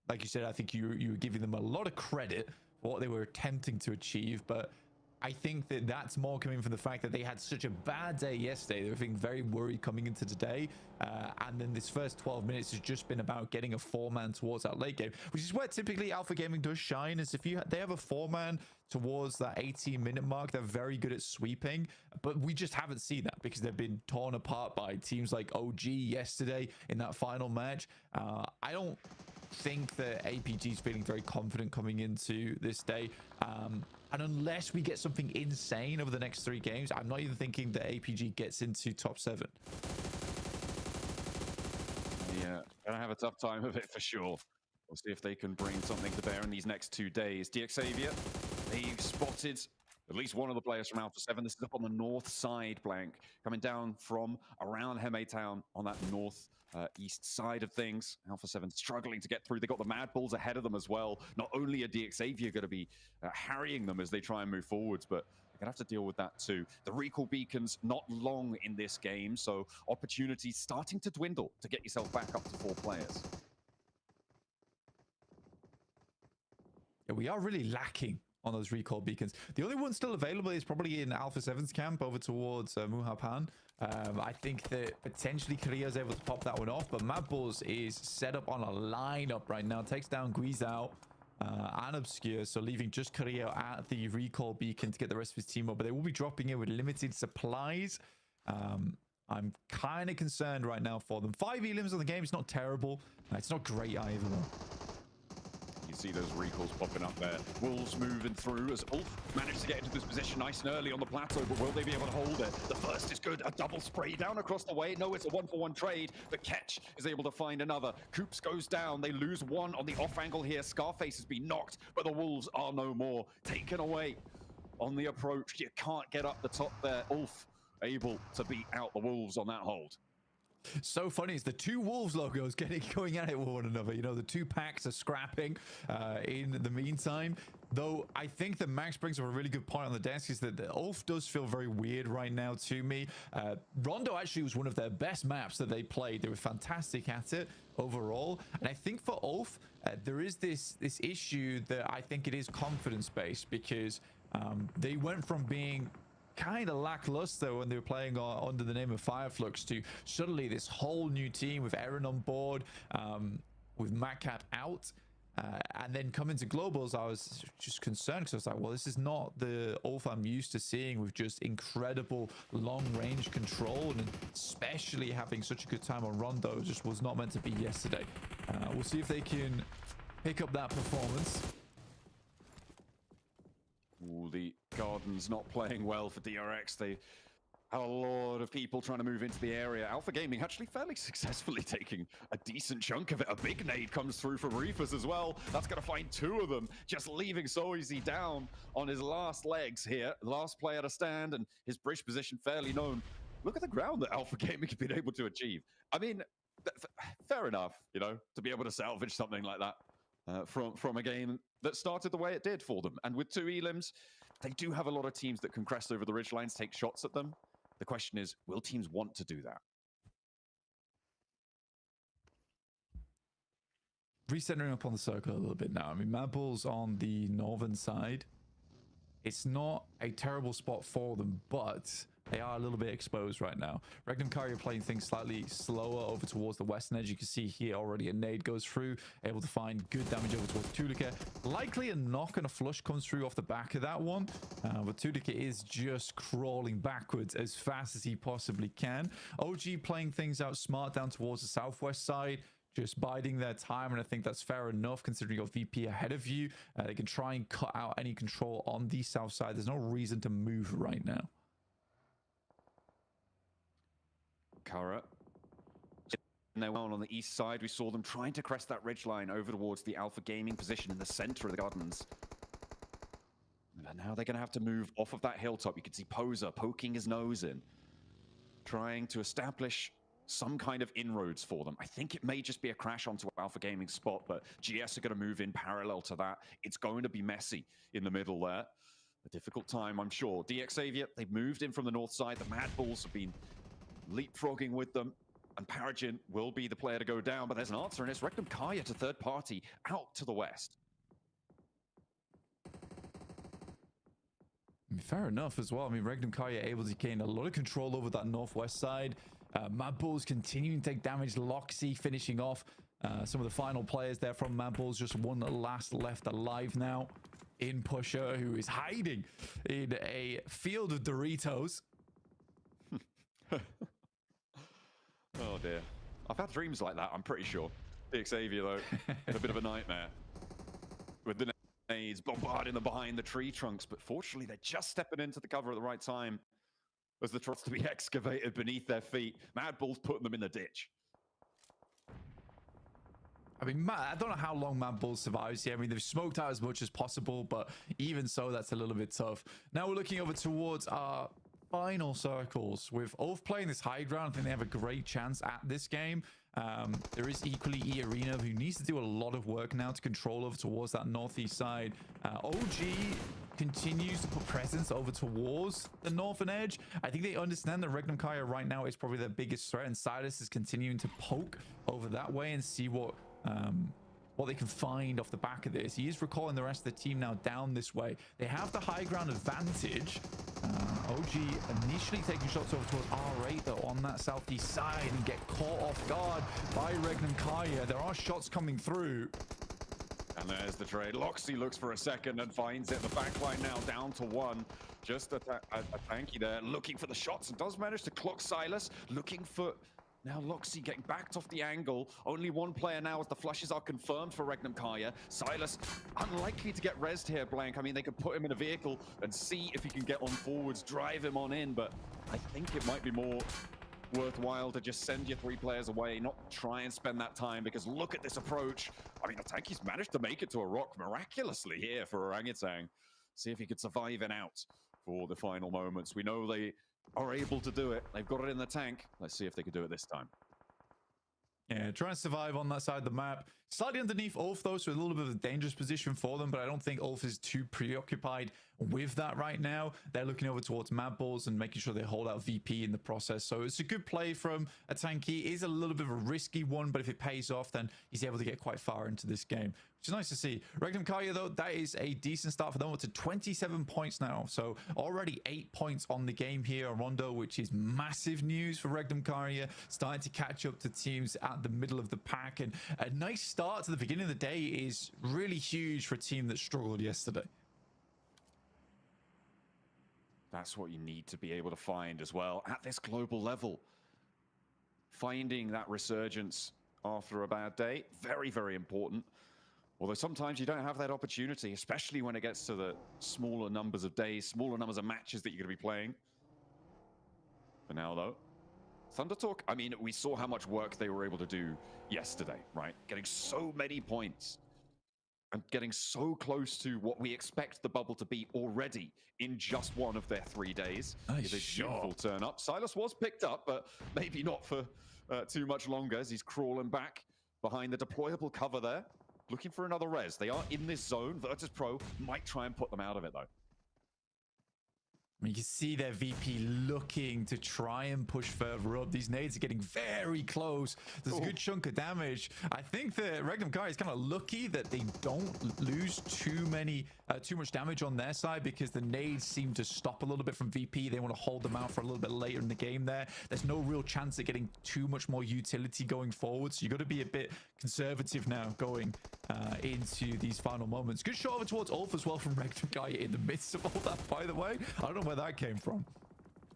S9: Like you said, I think you were giving them a lot of credit for what they were attempting to achieve, but I think that that's more coming from the fact that they had such a bad day yesterday. They were feeling very worried coming into today. And then this first 12 minutes has just been about getting a 4-man towards that late game, which is where typically Alpha Gaming does shine, is if they have a 4-man towards that 18-minute mark, they're very good at sweeping. But we just haven't seen that because they've been torn apart by teams like OG yesterday in that final match. I don't think that APG is feeling very confident coming into this day. And unless we get something insane over the next 3 games, I'm not even thinking that APG gets into top 7.
S8: Yeah, gonna have a tough time of it for sure. We'll see if they can bring something to bear in these next 2 days. DXavier, they've spotted at least one of the players from Alpha 7. This is up on the north side, Blank, coming down from around Heme Town on that north east side of things. Alpha 7 struggling to get through. They got the Mad Bulls ahead of them as well. Not only are DXavier going to be harrying them as they try and move forwards, but they're going to have to deal with that too. The recall beacons not long in this game, so opportunities starting to dwindle to get yourself back up to 4 players.
S9: Yeah, we are really lacking on those recall beacons. The only one still available is probably in Alpha 7's camp over towards Muhapan. I think that potentially Korea is able to pop that one off, but Mad Bulls is set up on a lineup right now. Takes down Guizhou and Obscure, so leaving just Korea at the recall beacon to get the rest of his team up, but they will be dropping in with limited supplies. I'm kind of concerned right now for them. 5 elims on the game is not terrible. It's not great either though.
S8: You see those recalls popping up there. Wolves moving through as Ulf managed to get into this position nice and early on the plateau, but will they be able to hold it? The first is good. A double spray down across the way. No, it's a 1-for-1 trade, but Ketch is able to find another. Coops goes down. They lose one on the off angle here. Scarface has been knocked, but the Wolves are no more. Taken away on the approach. You can't get up the top there. Ulf able to beat out the Wolves on that hold.
S9: So funny is the 2 Wolves logos going at it with one another. You know, the 2 packs are scrapping in the meantime. Though I think that Max brings up a really good point on the desk, is that the Ulf does feel very weird right now to me. Rondo actually was one of their best maps that they played. They were fantastic at it overall. And I think for Ulf, there is this issue that I think it is confidence based, because they went from being kind of lackluster when they were playing under the name of Fireflux to suddenly this whole new team with Aaron on board, with Matcat out, and then coming to Globals, I was just concerned because I was like, well, this is not the Ulf I'm used to seeing, with just incredible long range control, and especially having such a good time on Rondo just was not meant to be yesterday. We'll see if they can pick up that performance.
S8: Ooh, the Garden's not playing well for DRX. They A lot of people trying to move into the area. Alpha Gaming actually fairly successfully taking a decent chunk of it. A big nade comes through from Reefers as well. That's going to find two of them, just leaving Soizy down on his last legs here. Last player to stand, and his bridge position fairly known. Look at the ground that Alpha Gaming have been able to achieve. I mean, fair enough, you know, to be able to salvage something like that from a game that started the way it did for them. And with two elims, they do have a lot of teams that can crest over the ridge lines, take shots at them. The question is, will teams want to do that?
S9: Recentering up on the circle a little bit now. I mean, Mad Bull's on the northern side. It's not a terrible spot for them, but they are a little bit exposed right now. Regnum Kari are playing things slightly slower over towards the western edge. You can see here already a nade goes through, able to find good damage over towards Tulika. Likely a knock and a flush comes through off the back of that one, but Tulika is just crawling backwards as fast as he possibly can. OG playing things out smart down towards the southwest side, just biding their time, and I think that's fair enough considering your VP ahead of you. They can try and cut out any control on the south side. There's no reason to move right now.
S8: Kara. And they were on the east side. We saw them trying to crest that ridgeline over towards the Alpha Gaming position in the center of the gardens. And now they're going to have to move off of that hilltop. You can see Poser poking his nose in, trying to establish some kind of inroads for them. I think it may just be a crash onto Alpha Gaming's spot, but GS are going to move in parallel to that. It's going to be messy in the middle there. A difficult time, I'm sure. DX Xavier, they've moved in from the north side. The Mad Bulls have been leapfrogging with them, and Paragin will be the player to go down, but there's an answer, and it's Regnum Kaya to third party out to the west.
S9: Fair enough as well. I mean, Regnum Kaya able to gain a lot of control over that northwest side. Mad Bulls continuing to take damage. Loxy finishing off some of the final players there from Mad Bulls. Just one last left alive now in Pusher, who is hiding in a field of Doritos.
S8: Oh dear. I've had dreams like that, I'm pretty sure. Xavier, though, a bit of a nightmare. With the nades bombarding them behind the tree trunks, but fortunately they're just stepping into the cover at the right time as the trucks to be excavated beneath their feet. Mad Bull's putting them in the ditch.
S9: I mean, I don't know how long Mad Bull survives here. I mean, they've smoked out as much as possible, but even so, that's a little bit tough. Now we're looking over towards our final circles. With Ulf playing this high ground, I think they have a great chance at this game. There is equally E-Arena, who needs to do a lot of work now to control over towards that northeast side. OG continues to put presence over towards the northern edge. I think they understand that Regnum Kaya right now is probably their biggest threat, and Silas is continuing to poke over that way and see what they can find off the back of this. He is recalling the rest of the team now down this way. They have the high ground advantage. OG initially taking shots over towards R8 though on that southeast side and get caught off guard by Regnum Kaya. There are shots coming through.
S8: And there's the trade. Loxy looks for a second and finds it. The backline now down to one. Just a tanky there, looking for the shots, and does manage to clock Silas, looking for... Now Loxy getting backed off the angle. Only one player now as the flushes are confirmed for Regnum Kaya. Silas unlikely to get rezzed here, Blank. I mean, they could put him in a vehicle and see if he can get on forwards, drive him on in, but I think it might be more worthwhile to just send your three players away, not try and spend that time, because look at this approach. I mean, Atanki's managed to make it to a rock miraculously here for Orangutan. See if he could survive and out for the final moments. We know they are able to do it. They've got it in the tank. Let's see if they can do it this time.
S9: Yeah, trying to survive on that side of the map. Slightly underneath Ulf, though, so a little bit of a dangerous position for them, but I don't think Ulf is too preoccupied with that right now. They're looking over towards Mad Bulls and making sure they hold out VP in the process. So it's a good play from Atanki. It is a little bit of a risky one, but if it pays off, then he's able to get quite far into this game, which is nice to see. Regnum Kaya, though, that is a decent start for them. Up to 27 points now. So already 8 points on the game here on Rondo, which is massive news for Regnum Kaya. Starting to catch up to teams at the middle of the pack. And a nice start to the beginning of the day is really huge for a team that struggled yesterday.
S8: That's what you need to be able to find as well at this global level. Finding that resurgence after a bad day, very, very important. Although sometimes you don't have that opportunity, especially when it gets to the smaller numbers of days, smaller numbers of matches that you're going to be playing. For now, though, Thunder Talk, I mean, we saw how much work they were able to do yesterday, right? Getting so many points and getting so close to what we expect the bubble to be already in just one of their 3 days.
S9: Nice
S8: It's a beautiful turn up. Silas was picked up, but maybe not for too much longer as he's crawling back behind the deployable cover there, looking for another res. They are in this zone. Virtus Pro might try and put them out of it, though.
S9: You can see their VP looking to try and push further up. These nades are getting very close. There's a good chunk of damage. I think that Regnum Kai is kind of lucky that they don't lose too much damage on their side, because the nades seem to stop a little bit from VP. They want to hold them out for a little bit later in the game there. There's no real chance of getting too much more utility going forward. So you got to be a bit conservative now going into these final moments. Good shot over towards Ulf as well from Regnum Kai in the midst of all that, by the way. I don't know where that came from.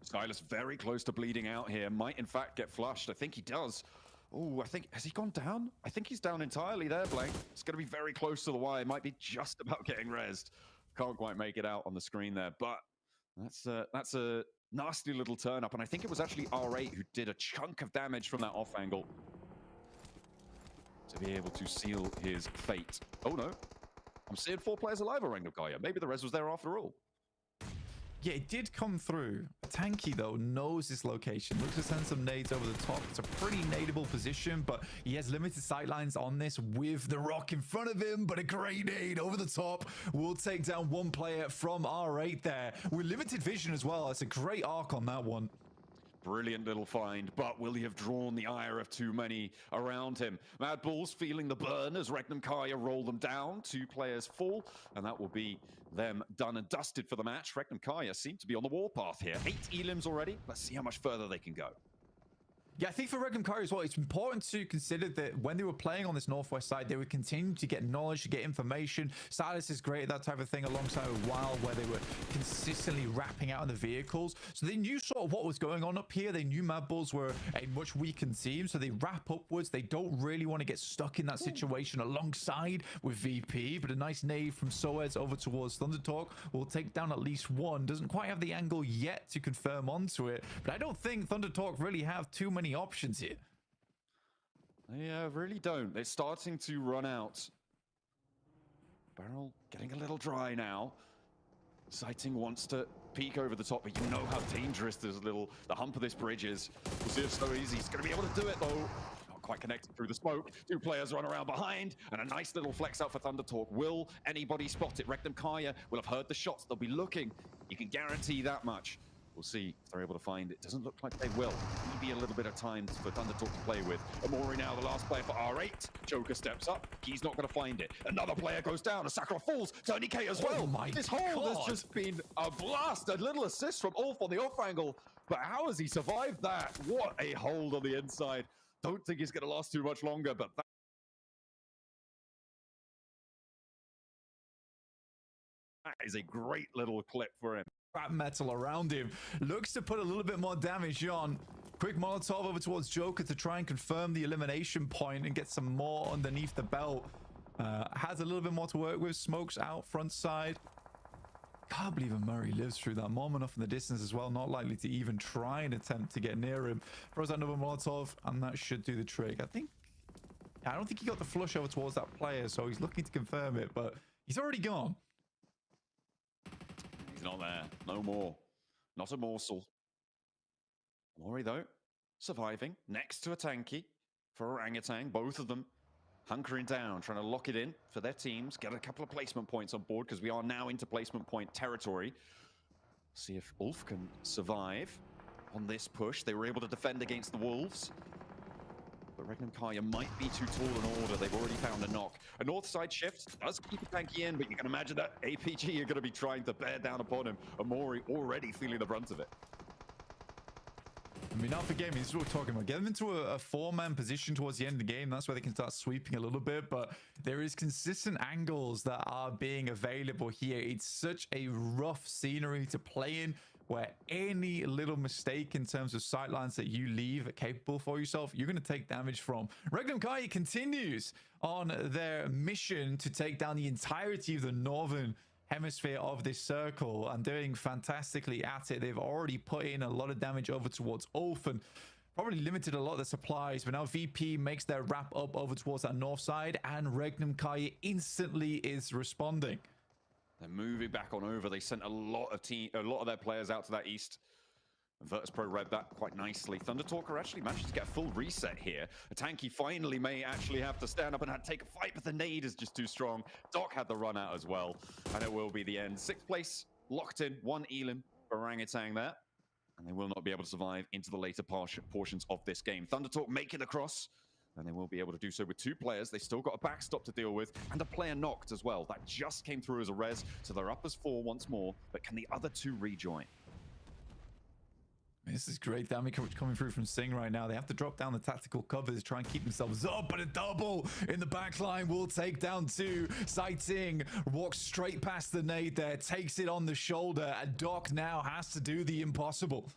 S8: Silas very close to bleeding out here. Might, in fact, get flushed. I think he does. Oh, I think... Has he gone down? I think he's down entirely there, Blank. It's going to be very close to the wire. Might be just about getting rezzed. Can't quite make it out on the screen there, but that's a nasty little turn up. And I think it was actually R8 who did a chunk of damage from that off angle to be able to seal his fate. Oh, no. I'm seeing 4 players alive around Nukaya. Maybe the res was there after all.
S9: Yeah, it did come through. Tanky, though, knows his location. Looks to send some nades over the top. It's a pretty nadeable position, but he has limited sightlines on this with the rock in front of him, but a great nade over the top will take down one player from R8 there. With limited vision as well. That's a great arc on that one.
S8: Brilliant little find, but will he have drawn the ire of too many around him? Mad Bulls feeling the burn as Regnum Kaya roll them down. 2 players fall, and that will be them done and dusted for the match. Regnum Kaya seem to be on the warpath here. 8 elims already. Let's see how much further they can go.
S9: Yeah, I think for Regnum Kai as well, it's important to consider that when they were playing on this northwest side, they would continue to get knowledge, to get information. Silas is great at that type of thing, alongside with Wild, where they were consistently wrapping out in the vehicles. So they knew sort of what was going on up here. They knew Mad Bulls were a much weakened team, so they wrap upwards. They don't really want to get stuck in that situation alongside with VP, but a nice nade from Soez over towards Thunder Talk will take down at least one. Doesn't quite have the angle yet to confirm onto it, but I don't think Thunder Talk really have too many options here.
S8: They really don't. They're starting to run out. Barrel getting a little dry now. Sighting wants to peek over the top, but you know how dangerous the hump of this bridge is. We'll see if so easy. He's going to be able to do it, though. Not quite connected through the smoke. 2 players run around behind, and a nice little flex out for Thunder Talk. Will anybody spot it? Regnum Kaya will have heard the shots. They'll be looking. You can guarantee that much. We'll see if they're able to find it. Doesn't look like they will. Maybe a little bit of time for Thunder Talk to play with. Amori now the last player for R8. Joker steps up. He's not going to find it. Another player goes down. Sakura falls. Tony K as well.
S9: Oh my
S8: This hole
S9: God.
S8: has just been a blast. A little assist from Ulf on the off angle. But how has he survived that? What a hold on the inside. Don't think he's going to last too much longer, but that is a great little clip for him.
S9: Scrap metal around him. Looks to put a little bit more damage on. Quick Molotov over towards Joker to try and confirm the elimination point and get some more underneath the belt. Has a little bit more to work with. Smokes out front side. Can't believe Murray lives through that. Mom enough in the distance as well. Not likely to even try and attempt to get near him. Throws out another Molotov, and that should do the trick. I don't think he got the flush over towards that player, so he's looking to confirm it, but he's already gone.
S8: He's not there. No more. Not a morsel. Mori, though, surviving. Next to a tanky for Orangutan. Both of them hunkering down, trying to lock it in for their teams. Get a couple of placement points on board, because we are now into placement point territory. See if Ulf can survive on this push. They were able to defend against the Wolves. But Regnum Kaya might be too tall an order. They've already found a knock. A north side shift does keep a tanky in, but you can imagine that APG are going to be trying to bear down upon him. Amori already feeling the brunt of it.
S9: I mean, Alpha Gaming, this is what we're talking about. Get them into a 4-man position towards the end of the game. That's where they can start sweeping a little bit. But there is consistent angles that are being available here. It's such a rough scenery to play in, where any little mistake in terms of sightlines that you leave capable for yourself, you're going to take damage from. Regnum Kai continues on their mission to take down the entirety of the northern hemisphere of this circle and doing fantastically at it. They've already put in a lot of damage over towards Ulf and probably limited a lot of the supplies, but now VP makes their wrap up over towards that north side, and Regnum Kai instantly is responding.
S8: They're moving back on over. They sent a lot of their players out to that east. Virtus.pro read that quite nicely. Thundertalker actually managed to get a full reset here. A tanky finally may actually have to stand up and take a fight, but the nade is just too strong. Doc had the run out as well, and it will be the end. 6th place, locked in, 1 Elim for Orangutan there, and they will not be able to survive into the later portions of this game. Thundertalk make it across, and they will be able to do so with 2 players. They still got a backstop to deal with, and a player knocked as well. That just came through as a res, so they're up as 4 once more, but can the other 2 rejoin?
S9: This is great damage coming through from Sing right now. They have to drop down the tactical covers, try and keep themselves up, but a double in the back line will take down 2. Sing walks straight past the nade there, takes it on the shoulder, and Doc now has to do the impossible.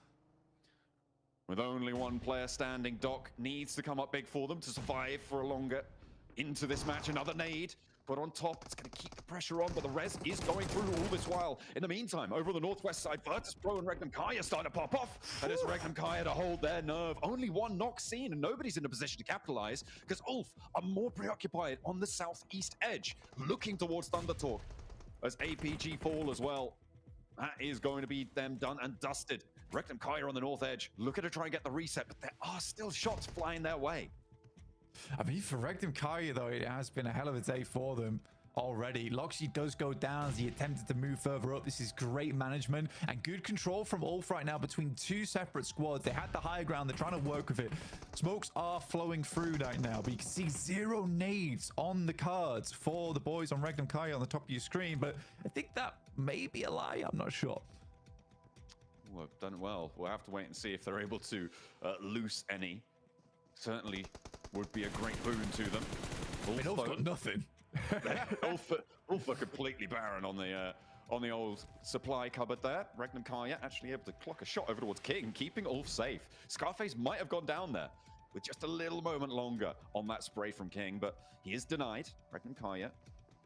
S8: With only 1 player standing, Doc needs to come up big for them to survive for a longer into this match. Another nade. But on top, it's going to keep the pressure on, but the res is going through all this while. In the meantime, over the northwest side, Virtus.pro and Regnum Kai are starting to pop off. And it's Regnum Kai to hold their nerve. Only 1 knock seen, and nobody's in a position to capitalize, because Ulf are more preoccupied on the southeast edge, looking towards Thundertalk. As APG fall as well. That is going to be them done and dusted. Regnum Kai are on the north edge, looking to try and get the reset, but there are still shots flying their way.
S9: I mean, for Regnum Kai, though, it has been a hell of a day for them already. Loxy does go down as he attempted to move further up. This is great management and good control from Ulf right now between 2 separate squads. They had the higher ground. They're trying to work with it. Smokes are flowing through right now, but you can see 0 nades on the cards for the boys on Regnum Kai on the top of your screen, but I think that may be a lie. I'm not sure.
S8: Well, done well. We'll have to wait and see if they're able to loose any. Certainly would be a great boon to them.
S9: Ulf's got nothing.
S8: Ulf are completely barren on the old supply cupboard there. Regnum Kai actually able to clock a shot over towards King, keeping Ulf safe. Scarface might have gone down there with just a little moment longer on that spray from King, but he is denied. Regnum Kai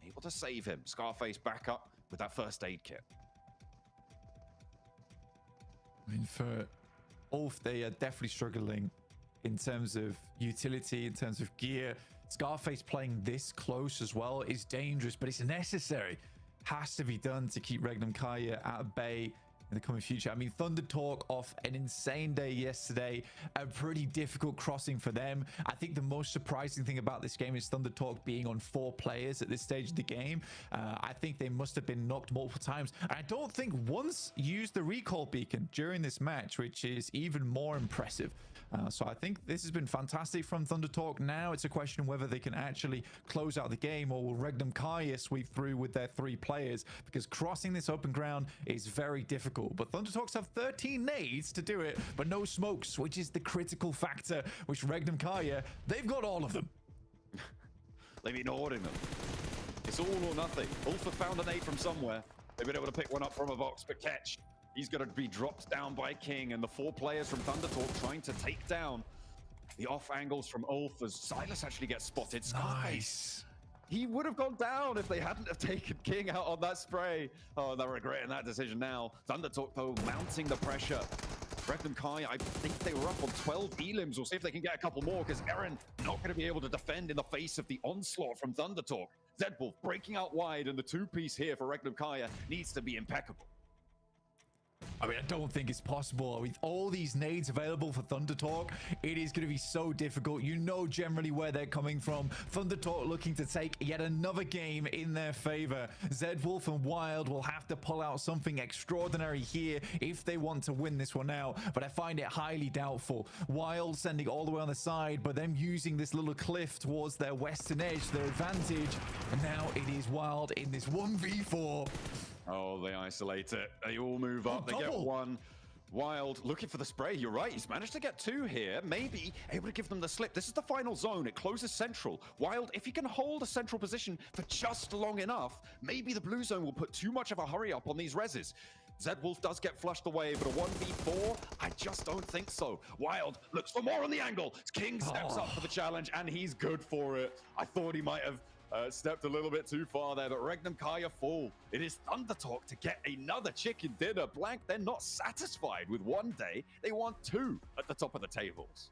S8: able to save him. Scarface back up with that first aid kit.
S9: I mean, for Ulf, they are definitely struggling in terms of utility, in terms of gear. Scarface playing this close as well is dangerous, but it's necessary. Has to be done to keep Regnum Kai at bay in the coming future. I mean, Thundertalk off an insane day yesterday, a pretty difficult crossing for them. I think the most surprising thing about this game is Thundertalk being on 4 players at this stage of the game. I think they must have been knocked multiple times. And I don't think once used the recall beacon during this match, which is even more impressive. So I think this has been fantastic from Thundertalk. Now it's a question of whether they can actually close out the game, or will Regnum Kai sweep through with their 3 players, because crossing this open ground is very difficult. But Thundertalks have 13 nades to do it, but no smokes, which is the critical factor, which Regnum Kai, they've got all of them.
S8: They've been ordering them. It's all or nothing. Ulf have found a nade from somewhere. They've been able to pick one up from a box, but catch. He's going to be dropped down by King, and the 4 players from Thundertalk trying to take down the off angles from Ulf as Silas actually gets spotted.
S9: Nice.
S8: He would have gone down if they hadn't have taken King out on that spray. Oh, they're regretting that decision now. Thundertalk, though, mounting the pressure. Regnum Kai, I think they were up on 12 elims. We'll see if they can get a couple more, because Eren not going to be able to defend in the face of the onslaught from Thundertalk. Zedwolf breaking out wide, and the 2-piece here for Regnum Kai needs to be impeccable.
S9: I mean, I don't think it's possible. With all these nades available for Thundertalk, it is going to be so difficult. You know generally where they're coming from. Thundertalk looking to take yet another game in their favor. Zedwolf and Wild will have to pull out something extraordinary here if they want to win this one out, but I find it highly doubtful. Wild sending all the way on the side, but them using this little cliff towards their western edge, their advantage, and now it is Wild in this 1v4.
S8: Oh, they isolate it. They all move up. They get 1. Wild looking for the spray. You're right. He's managed to get 2 here. Maybe able to give them the slip. This is the final zone. It closes central. Wild, if he can hold a central position for just long enough, maybe the blue zone will put too much of a hurry up on these reses. Zedwolf does get flushed away, but a 1v4, I just don't think so. Wild looks for more on the angle. King steps up for the challenge, and he's good for it. I thought he might have stepped a little bit too far there, but Regnum Kaya fall. It is Thunder Talk to get another chicken dinner. Blank, they're not satisfied with one day. They want two at the top of the tables.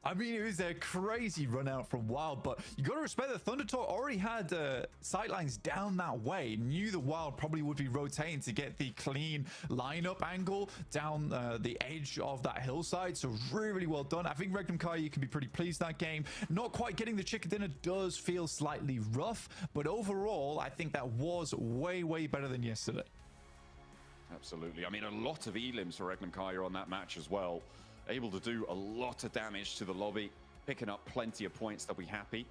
S9: I mean, it was a crazy run out from Wild, but you got to respect that Thunder Talk already had sightlines down that way. Knew the Wild probably would be rotating to get the clean lineup angle down the edge of that hillside. So really, really well done. I think Regnum Kaya can be pretty pleased that game. Not quite getting the chicken dinner does feel slightly rough, but overall, I think that was way, way better than yesterday.
S8: Absolutely. I mean, a lot of elims for Regnum Kaya on that match as well. Able to do a lot of damage to the lobby, picking up plenty of points. They'll be happy.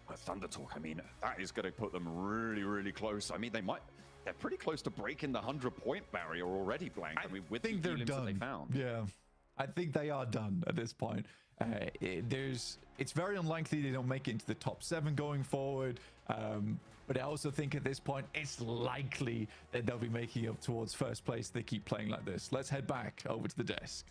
S8: But Thunder Talk, I mean, that is going to put them really, really close. I mean, they're pretty close to breaking the 100-point barrier already, Blank. I mean, with the elims that they found.
S9: Yeah, I think they are done at this point. It's very unlikely they don't make it into the top 7 going forward. But I also think at this point, it's likely that they'll be making up towards first place if they keep playing like this. Let's head back over to the desk.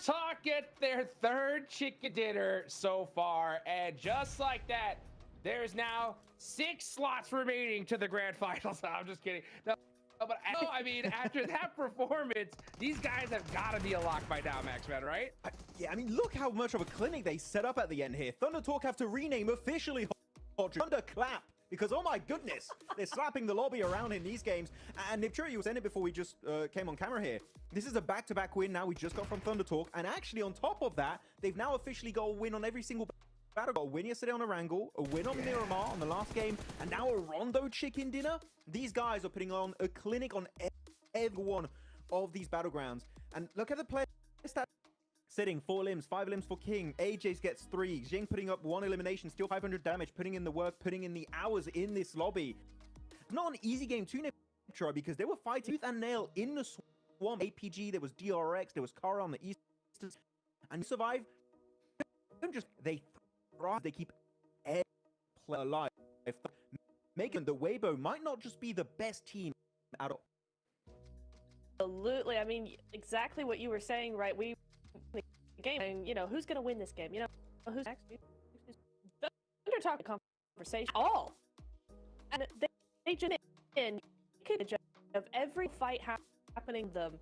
S5: Talk get their 3rd chicken dinner so far, and just like that, there's now 6 slots remaining to the grand finals. I'm just kidding. No, but I mean, after that performance, these guys have got to be a lock by now, Max, man, right?
S6: Yeah, I mean, look how much of a clinic they set up at the end here. Thunder Talk have to rename officially Thunderclap. Because, oh my goodness, they're slapping the lobby around in these games. And Nipchuri, you were saying it before we just came on camera here. This is a back-to-back win now we just got from Thunder Talk. And actually, on top of that, they've now officially got a win on every single battle. Got a win yesterday on Erangel, a win on Miramar on the last game, and now a Rondo chicken dinner. These guys are putting on a clinic on every one of these battlegrounds. And look at the player stats. Sitting 4 limbs, 5 limbs for King. AJ gets 3. Jing putting up 1 elimination, still 500 damage, putting in the work, putting in the hours in this lobby. Not an easy game to Nipchura because they were fighting tooth and nail in the swamp. APG, there was DRX, there was Kara on the east, and survive. They thrive. They keep every player alive, making the Weibo might not just be the best team at all.
S7: Absolutely. I mean, exactly what you were saying, right? We game, and you know who's gonna win this game. You know who's next. Thunder Talk conversation all, and they just in of every fight happening. Them,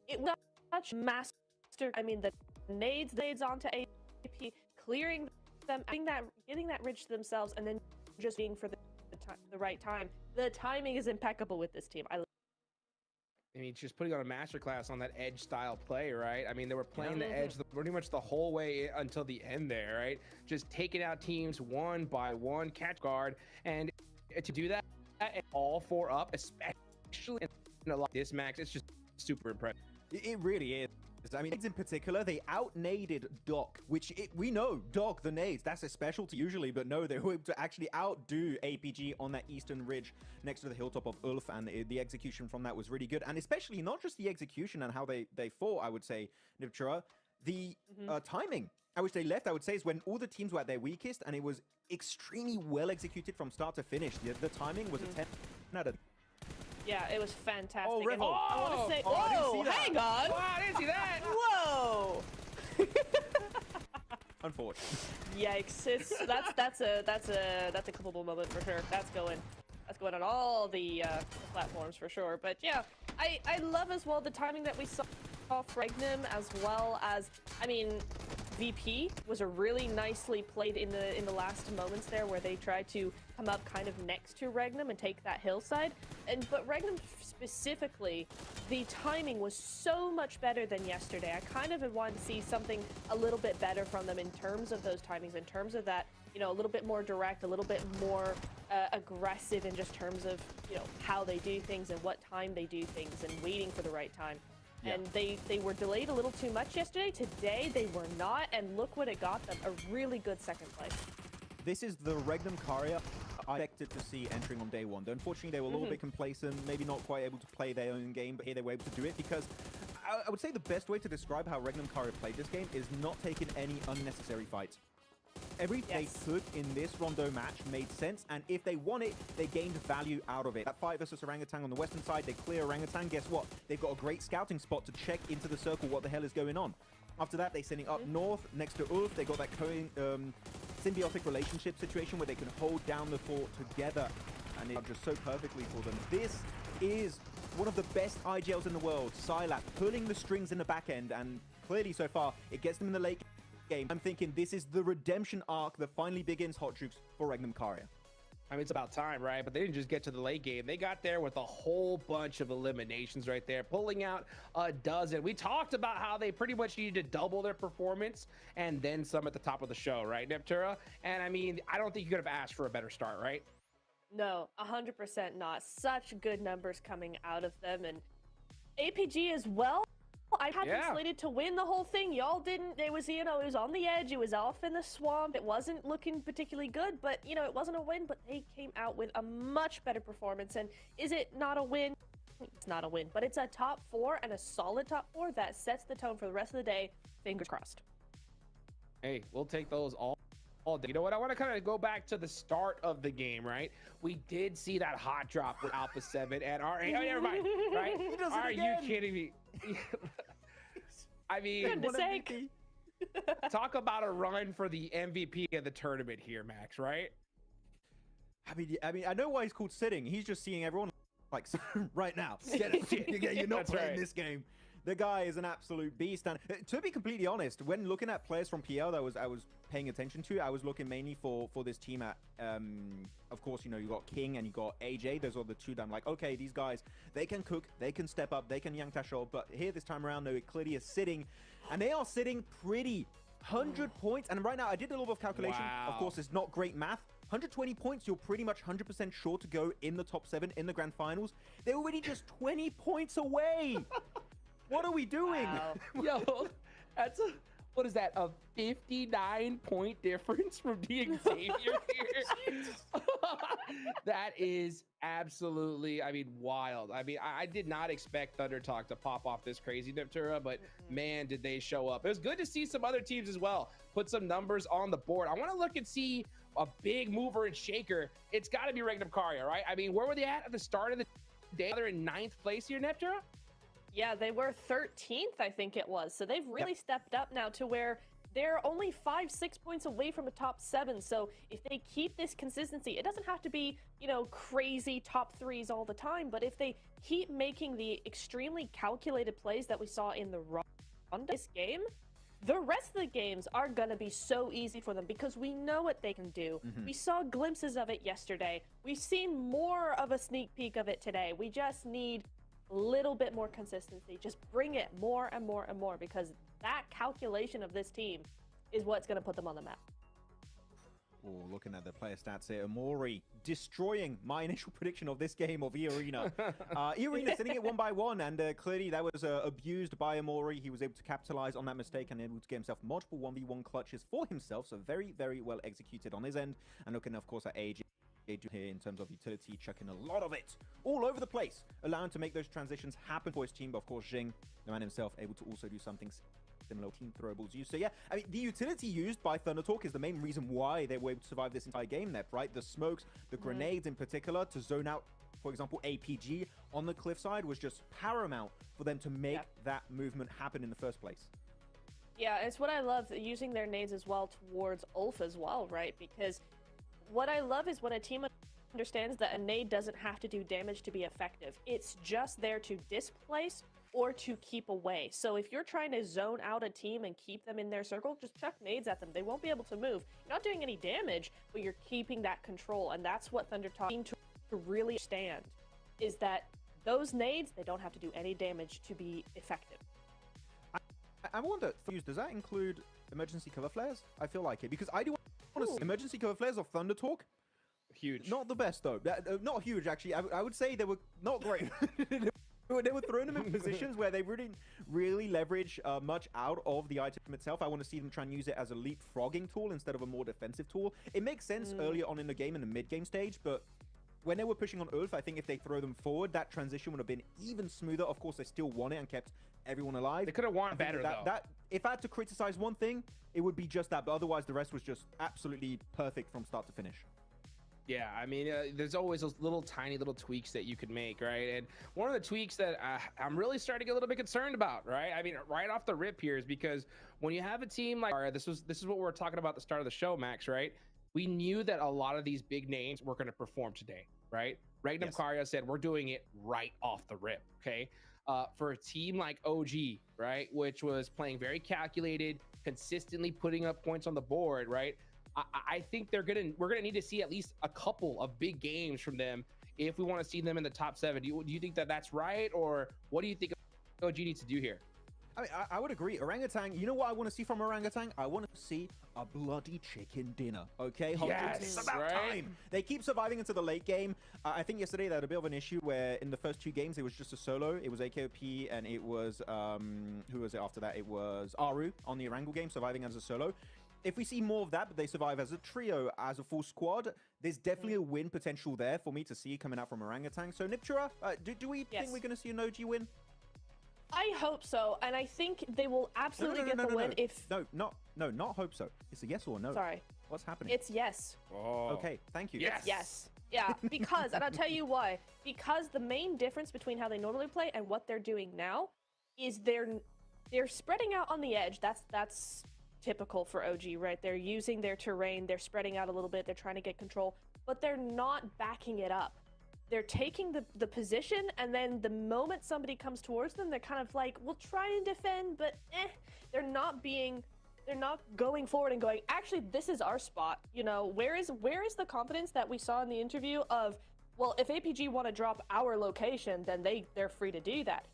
S7: it was such master. I mean, the nades onto AP, clearing them, getting that ridge to themselves, and then just being for the right time. The timing is impeccable with this team.
S5: I mean, just putting on a masterclass on that edge style play, right? I mean, they were playing the edge pretty much the whole way until the end there, right? Just taking out teams one by one, catch guard, and to do that, and all 4 up, especially in a lot of this max, it's just super impressive.
S6: It really is. I mean, in particular, they out-naded Doc, which we know, Doc, the nades, that's a specialty usually, but no, they were able to actually outdo APG on that eastern ridge next to the hilltop of Ulf, and the execution from that was really good. And especially not just the execution and how they fought, I would say, Nipchura, the timing at which they left, I would say, is when all the teams were at their weakest, and it was extremely well executed from start to finish. The timing was a 10 out of.
S7: Yeah, it was fantastic.
S6: Oh, Revel.
S7: I want to say,
S6: whoa,
S7: hang on.
S5: Wow, I didn't see that.
S7: Whoa.
S6: Unfortunate.
S7: Yikes! That's a clippable moment for sure. That's going on all the platforms for sure. But yeah, I love as well the timing that we saw Regnum, as well as, I mean, VP was a really nicely played in the last moments there, where they tried to come up kind of next to Regnum and take that hillside. But Regnum specifically, the timing was so much better than yesterday. I kind of wanted to see something a little bit better from them in terms of those timings, in terms of that, you know, a little bit more direct, a little bit more aggressive in just terms of, you know, how they do things and what time they do things and waiting for the right time. And they were delayed a little too much yesterday. Today, they were not. And look what it got them, a really good second place.
S6: This is the Regnum Caria I expected to see entering on day one. Though unfortunately, they were a little bit complacent, maybe not quite able to play their own game, but here they were able to do it because I would say the best way to describe how Regnum Caria played this game is not taking any unnecessary fights. Everything they could in this Rondo match made sense, and if they won it, they gained value out of it. That fight versus Orangutan on the western side, they clear Orangutan. Guess what? They've got a great scouting spot to check into the circle what the hell is going on. After that, they're sending up north next to Ulf. They got that symbiotic relationship situation where they can hold down the fort together, and it just so perfectly for them. This is one of the best IGLs in the world. Sylat pulling the strings in the back end, and clearly so far, it gets them in the late game. I'm thinking this is the redemption arc that finally begins, Hot Jukes, for Regnum Caria.
S5: I mean, it's about time, right? But they didn't just get to the late game. They got there with a whole bunch of eliminations right there, pulling out a dozen. We talked about how they pretty much needed to double their performance and then some at the top of the show, right, Neptura? And I mean, I don't think you could have asked for a better start, right?
S7: No, 100% not. Such good numbers coming out of them. And APG as well. I had them slated to win the whole thing. Y'all didn't. It was, you know, it was on the edge. It was off in the swamp. It wasn't looking particularly good, but, you know, it wasn't a win, but they came out with a much better performance. And is it not a win? It's not a win, but it's a top 4 and a solid top 4 that sets the tone for the rest of the day. Fingers crossed.
S5: Hey, we'll take those all day. You know what? I want to kind of go back to the start of the game, right? We did see that hot drop with Alpha 7 and our... Oh, never mind, right? Are you kidding me? I mean, talk about a run for the MVP of the tournament here, Max, right?
S6: I mean, I know why he's called sitting. He's just seeing everyone like right now. You're not playing this game. The guy is an absolute beast. And to be completely honest, when looking at players from PL that I was paying attention to, I was looking mainly for this team at, of course, you know, you got King and you got AJ. Those are the two that I'm like, okay, these guys, they can cook, they can step up, they can Yang Tashol. But here this time around, though, it clearly is sitting. And they are sitting pretty. 100 points. And right now, I did a little bit of calculation. Wow. Of course, it's not great math. 120 points, you're pretty much 100% sure to go in the top 7 in the grand finals. They're already just 20 points away. What are we doing?
S5: Wow. Yo, that's a, what is that? A 59-point difference from the Xavier here. That is absolutely, I mean, wild. I mean, I did not expect Thunder Talk to pop off this crazy, Neptura, but man, did they show up. It was good to see some other teams as well put some numbers on the board. I want to look and see a big mover and shaker. It's got to be Regnum Caria, right? I mean, where were they at the start of the day? They're in 9th place here, Neptura?
S7: Yeah, they were 13th, I think it was. So they've really stepped up now to where they're only 5-6 points away from a top 7. So if they keep this consistency, it doesn't have to be, you know, crazy top 3s all the time. But if they keep making the extremely calculated plays that we saw in the Rondo this game, the rest of the games are going to be so easy for them because we know what they can do. We saw glimpses of it yesterday. We've seen more of a sneak peek of it today. We just need little bit more consistency. Just bring it more and more and more because that calculation of this team is what's going to put them on the map.
S6: Oh, looking at the player stats here, Amori destroying my initial prediction of this game of E-Arena. E-Arena sitting it 1-1, and clearly that was abused by Amori. He was able to capitalize on that mistake and able to get himself multiple 1v1 clutches for himself, so very, very well executed on his end. And looking, of course, at AJ here in terms of utility, chucking a lot of it all over the place, allowing to make those transitions happen for his team. But of course, Jing, the man himself, able to also do something similar team throwables used. So yeah, I mean, the utility used by Thunder Talk is the main reason why they were able to survive this entire game, right? The smokes, the grenades in particular, to zone out, for example, APG on the cliffside was just paramount for them to make that movement happen in the first place.
S7: Yeah, it's what I love, using their nades as well towards Ulf as well, right? Because what I love is when a team understands that a nade doesn't have to do damage to be effective. It's just there to displace or to keep away. So if you're trying to zone out a team and keep them in their circle, just chuck nades at them. They won't be able to move. You're not doing any damage, but you're keeping that control. And that's what Thunder Talk to really understand, is that those nades, they don't have to do any damage to be effective.
S6: I wonder, does that include emergency cover flares? I feel like it, because I do want to see emergency cover flares of Thunder Talk.
S5: Huge.
S6: Not the best, though. Not huge, actually. I would say they were not great. They were throwing them in positions where they really leverage much out of the item itself. I want to see them try and use it as a leapfrogging tool instead of a more defensive tool. It makes sense earlier on in the game, in the mid-game stage, but when they were pushing on Ulf, I think if they throw them forward, that transition would have been even smoother. Of course, they still won it and kept everyone alive.
S5: They could have won better, though.
S6: If I had to criticize one thing, it would be just that, but otherwise the rest was just absolutely perfect from start to finish.
S5: Yeah, I mean, there's always those little tiny little tweaks that you could make, right? And one of the tweaks that I'm really starting to get a little bit concerned about, right? I mean, right off the rip here is because when you have a team like, this is what we were talking about at the start of the show, Max, right? We knew that a lot of these big names were going to perform today, right? Regnum Karya said, we're doing it right off the rip, okay? For a team like OG, right, which was playing very calculated, consistently putting up points on the board, right? I think we're gonna need to see at least a couple of big games from them if we want to see them in the top 7. Do you think that that's right, or what do you think OG needs to do here?
S6: I mean, I would agree. Orangutan, you know what I want to see from Orangutan? I want to see a bloody chicken dinner, okay?
S5: Yes,
S6: it's about time. They keep surviving into the late game. I think yesterday they had a bit of an issue where in the first 2 games, it was just a solo. It was AKOP and it was, who was it after that? It was Aru on the Erangel game, surviving as a solo. If we see more of that, but they survive as a trio, as a full squad, there's definitely a win potential there for me to see coming out from Orangutan. So, Niptura, do we think we're going to see an OG win?
S7: I hope so, and I think they will absolutely get the win if...
S6: No, not hope so. It's a yes or no.
S7: Sorry.
S6: What's happening?
S7: It's yes.
S5: Oh.
S6: Okay, thank you.
S5: Yes.
S7: Yes. Yeah, because, and I'll tell you why. Because the main difference between how they normally play and what they're doing now is they're spreading out on the edge. That's typical for OG, right? They're using their terrain, they're spreading out a little bit, they're trying to get control, but they're not backing it up. They're taking the position, and then the moment somebody comes towards them, they're kind of like, we'll try and defend, but they're not going forward and going, actually, this is our spot. You know, where is the confidence that we saw in the interview of, well, if APG want to drop our location, then they're free to do that.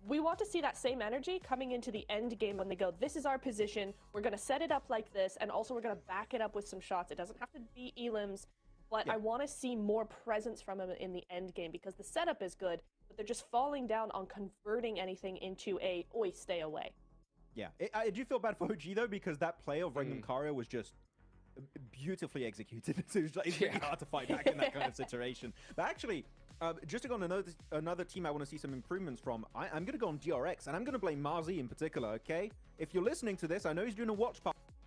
S7: We want to see that same energy coming into the end game when they go, this is our position, we're going to set it up like this, and also we're going to back it up with some shots. It doesn't have to be elims, but I want to see more presence from him in the end game because the setup is good, but they're just falling down on converting anything into a, oi, stay away.
S6: Yeah, I do feel bad for OG though, because that play of Regnum Karya was just beautifully executed. So it's really hard to fight back in that kind of situation. But actually, just to go on another team I want to see some improvements from, I'm going to go on DRX, and I'm going to blame Marzi in particular, okay? If you're listening to this, I know he's doing a watch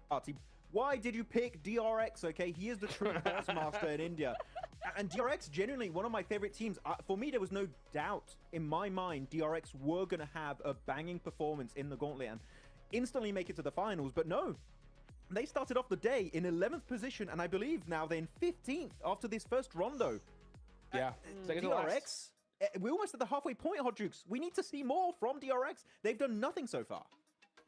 S6: party. Why did you pick DRX, okay? He is the true boss master in India. And DRX, genuinely, one of my favorite teams. For me, there was no doubt in my mind DRX were going to have a banging performance in the Gauntlet and instantly make it to the finals. But no, they started off the day in 11th position, and I believe now they're in 15th after this first rondo.
S5: Yeah,
S6: DRX, we're almost at the halfway point, Hot Jukes. We need to see more from DRX. They've done nothing so far.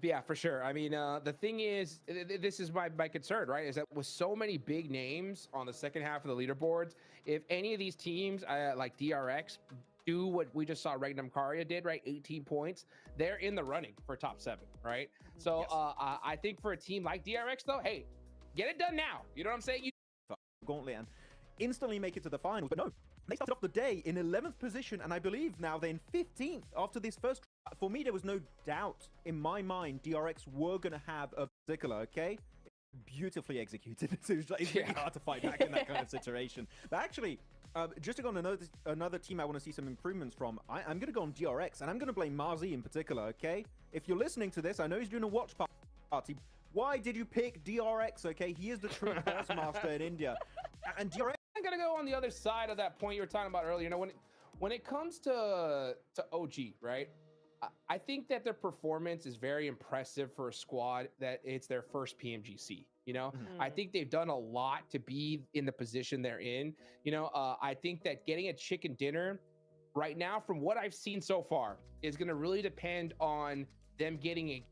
S5: Yeah, for sure. I mean, the thing is, this is my concern, right? Is that with so many big names on the second half of the leaderboards, if any of these teams like DRX do what we just saw Regnum Karya did, right? 18 points, they're in the running for top 7, right? So I think for a team like DRX, though, hey, get it done now. You know what I'm saying?
S6: Gauntlet and instantly make it to the finals. But no, they started off the day in 11th position, and I believe now they're in 15th after this first. For me, there was no doubt in my mind DRX were going to have a particular, okay? Beautifully executed. So it's really hard to fight back in that kind of situation. But actually, just to go on another team I want to see some improvements from, I'm going to go on DRX, and I'm going to blame Marzi in particular, okay? If you're listening to this, I know he's doing a watch party. Why did you pick DRX, okay? He is the true boss master in India. And DRX...
S5: I'm going to go on the other side of that point you were talking about earlier. You know, when it comes to OG, right? I think that their performance is very impressive for a squad that it's their first Pmgc. You know, I think they've done a lot to be in the position they're in. You know, I think that getting a chicken dinner right now, from what I've seen so far, is going to really depend on them getting a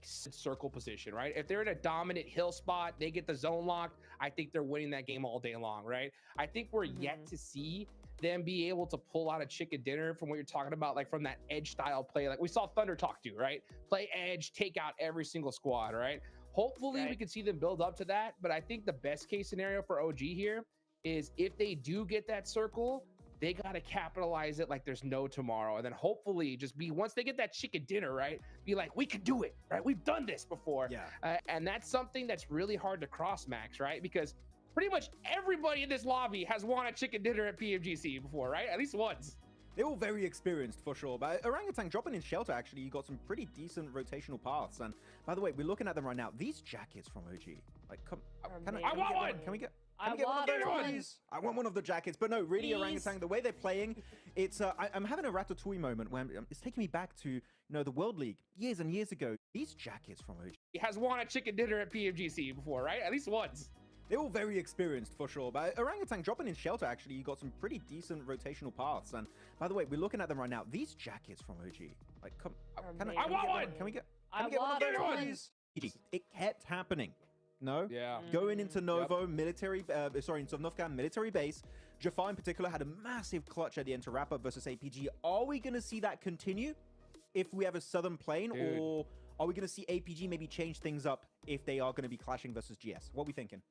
S5: circle position, right? If they're in a dominant hill spot, they get the zone locked, I think they're winning that game all day long, right? I think we're yet to see them be able to pull out a chicken dinner from what you're talking about, like from that edge style play, like we saw Thunder Talk do, right? Play edge, take out every single squad, right? Hopefully we can see them build up to that, but I think the best case scenario for OG here is if they do get that circle, they got to capitalize it like there's no tomorrow. And then hopefully just be, once they get that chicken dinner, right, be like, we can do it, right? We've done this before.
S6: Yeah.
S5: And that's something that's really hard to cross, Max, right? Because pretty much everybody in this lobby has won a chicken dinner at PMGC before, right? At least once.
S6: They're all very experienced for sure. But Orangutan dropping in shelter, actually, you got some pretty decent rotational paths. And by the way, we're looking at them right now. These jackets from OG, like, come,
S5: I want one.
S6: Can we get? Can we get one of those, please? I want one of the jackets. But no, really, Orangutan, the way they're playing, it's I'm having a Ratatouille moment where it's taking me back to, you know, the World League years and years ago. These jackets from OG.
S5: He has won a chicken dinner at PMGC before, right? At least once.
S6: They're all very experienced for sure. But Orangutan dropping in shelter, actually, you got some pretty decent rotational paths. And by the way, we're looking at them right now. These jackets from OG, like, come,
S5: I want one.
S6: Can we get one of those, please? It kept happening. No?
S5: Yeah.
S6: Going into Novo military, sorry, into Novka military base, Jafar in particular had a massive clutch at the end to wrap up versus APG. Are we going to see that continue if we have a Southern Plane, or are we going to see APG maybe change things up if they are going to be clashing versus GS? What are we thinking?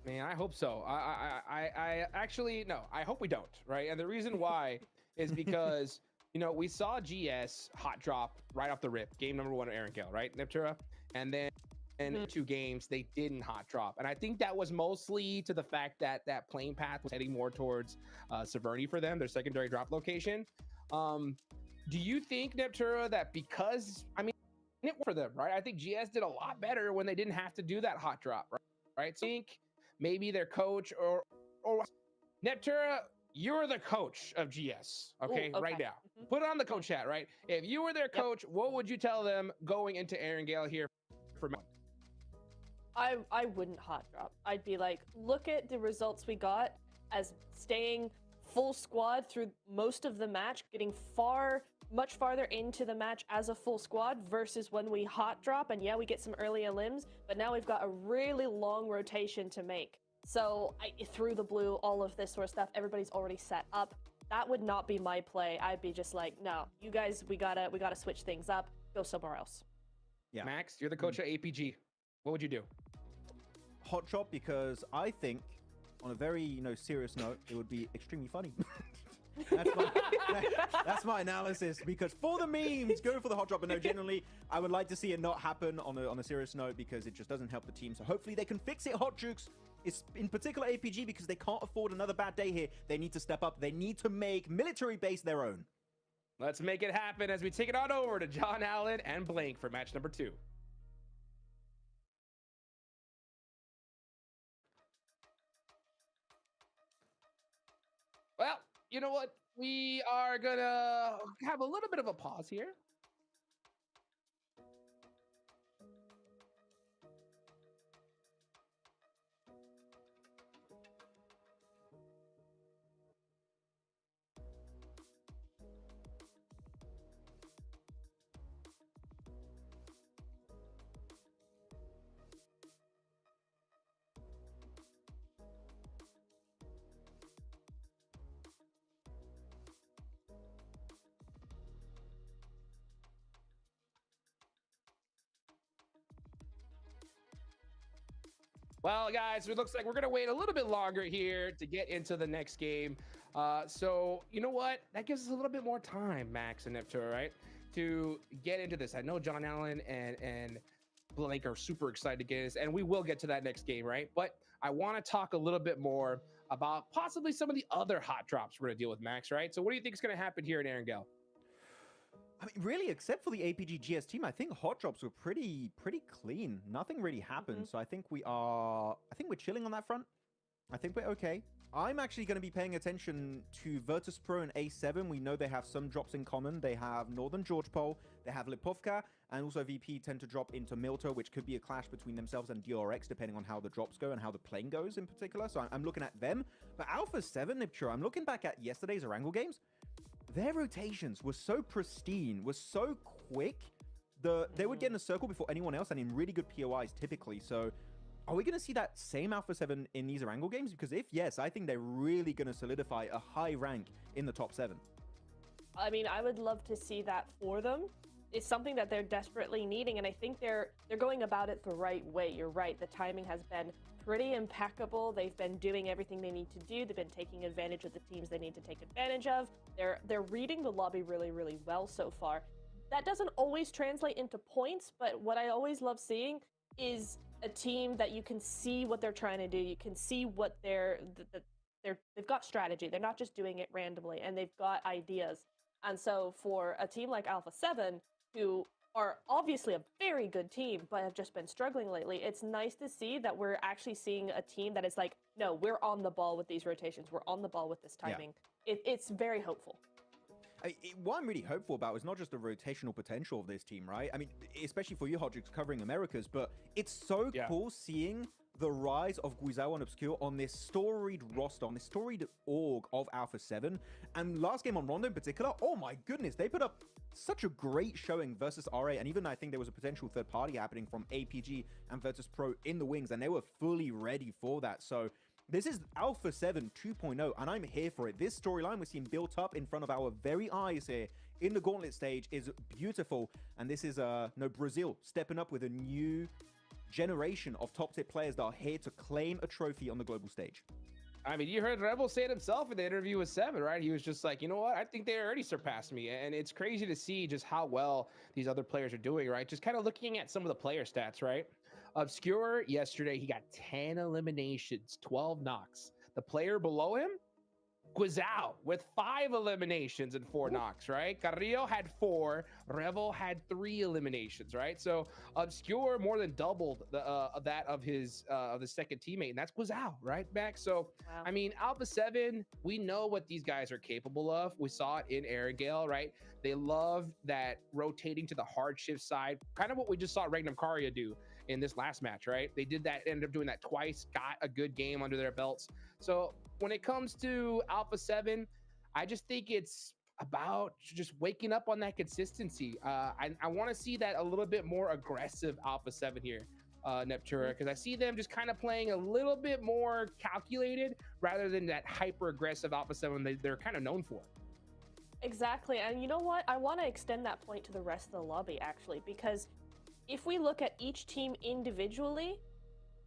S5: Man, I hope so. I actually, no, I hope we don't, right? And the reason why is because, you know, we saw GS hot drop right off the rip, game number 1 of Aaron Gale, right, Neptura? And then in 2 games, they didn't hot drop. And I think that was mostly to the fact that that plane path was heading more towards Severny for them, their secondary drop location. Do you think, Neptura, that because, I mean, it worked for them, right? I think GS did a lot better when they didn't have to do that hot drop, right? So I think maybe their coach or Neptura, you're the coach of GS, okay, right now. Put it on the coach chat, right? If you were their coach, what would you tell them going into Aaron Gale here for
S7: I wouldn't hot drop. I'd be like, look at the results we got as staying full squad through most of the match, getting much farther into the match as a full squad versus when we hot drop, and yeah, we get some early limbs, but now we've got a really long rotation to make. So through the blue, all of this sort of stuff, everybody's already set up. That would not be my play. I'd be just like, no, you guys, we gotta switch things up, go somewhere else.
S6: Yeah.
S5: Max, you're the coach of APG. What would you do?
S6: Hot chop, because I think, on a very, you know, serious note, it would be extremely funny. That's my analysis, because for the memes, go for the hot drop. But no, generally, I would like to see it not happen on a serious note, because it just doesn't help the team. So hopefully they can fix it, Hot Jukes. It's in particular APG, because they can't afford another bad day here. They need to step up. They need to make military base their own.
S5: Let's make it happen as we take it on over to John Allen and Blank for match number 2. Well, you know what? We are gonna have a little bit of a pause here. Well, guys, it looks like we're going to wait a little bit longer here to get into the next game. So, you know what? That gives us a little bit more time, Max and Neptura, right? To get into this. I know John Allen and Blank are super excited to get this, and we will get to that next game, right? But I want to talk a little bit more about possibly some of the other hot drops we're going to deal with, Max, right? So what do you think is going to happen here in Aaron Gale?
S6: I mean, really, except for the APG GS team, I think hot drops were pretty clean. Nothing really happened. So I think we're chilling on that front. I think we're okay. I'm actually going to be paying attention to Virtus Pro and A7. We know they have some drops in common. They have Northern George Pole, they have Lipovka, and also VP tend to drop into Milto, which could be a clash between themselves and DRX, depending on how the drops go and how the playing goes in particular. So I'm looking at them. But Alpha 7, Niptura, I'm looking back at yesterday's Erangel games. Their rotations were so pristine, were so quick. They would get in a circle before anyone else and in really good POIs typically. So are we going to see that same Alpha 7 in these Erangel games? Because if yes, I think they're really going to solidify a high rank in the top 7.
S7: I mean, I would love to see that for them. is something that they're desperately needing, and I think they're going about it the right way. You're right, the timing has been pretty impeccable. They've been doing everything they need to do. They've been taking advantage of the teams they need to take advantage of. They're reading the lobby really, really well so far. That doesn't always translate into points, but what I always love seeing is a team that you can see what they're trying to do. You can see what they've got strategy. They're not just doing it randomly, and they've got ideas. And so for a team like Alpha 7, who are obviously a very good team, but have just been struggling lately, it's nice to see that we're actually seeing a team that is like, no, we're on the ball with these rotations. We're on the ball with this timing. Yeah. It's very hopeful.
S6: What I'm really hopeful about is not just the rotational potential of this team, right? I mean, especially for you, Hodgix, covering Americas, but it's so cool seeing the rise of Guizhou and Obscure on this storied roster, on this storied org of Alpha 7. And last game on Rondo in particular, oh my goodness, they put up such a great showing versus RA, and even I think there was a potential third party happening from APG and Virtus Pro in the wings, and they were fully ready for that. So this is Alpha 7 2.0, and I'm here for it. This storyline we're seeing built up in front of our very eyes here in the Gauntlet stage is beautiful, and this is Brazil stepping up with a new generation of top-tier players that are here to claim a trophy on the global stage.
S5: I mean, you heard Rebel say it himself in the interview with Seven, right? He was just like, you know what? I think they already surpassed me. And it's crazy to see just how well these other players are doing, right? Just kind of looking at some of the player stats, right? Obscure, yesterday, he got 10 eliminations, 12 knocks. The player below him, Guizhou, with 5 eliminations and 4 knocks, right? Carrillo had 4, Revel had 3 eliminations, right? So Obscure more than doubled that of his of the second teammate, and that's Guizhou, right, Max? So wow. I mean, Alpha 7, we know what these guys are capable of. We saw it in Erangel, right? They love that rotating to the hard shift side, kind of what we just saw Regnum Karia do in this last match, right? They did that, ended up doing that twice, got a good game under their belts. So when it comes to Alpha 7, I just think it's about just waking up on that consistency. I want to see that a little bit more aggressive Alpha 7 here, Neptura, because I see them just kind of playing a little bit more calculated rather than that hyper aggressive Alpha 7 they're kind of known for.
S7: Exactly, and you know what? I want to extend that point to the rest of the lobby, actually, because if we look at each team individually,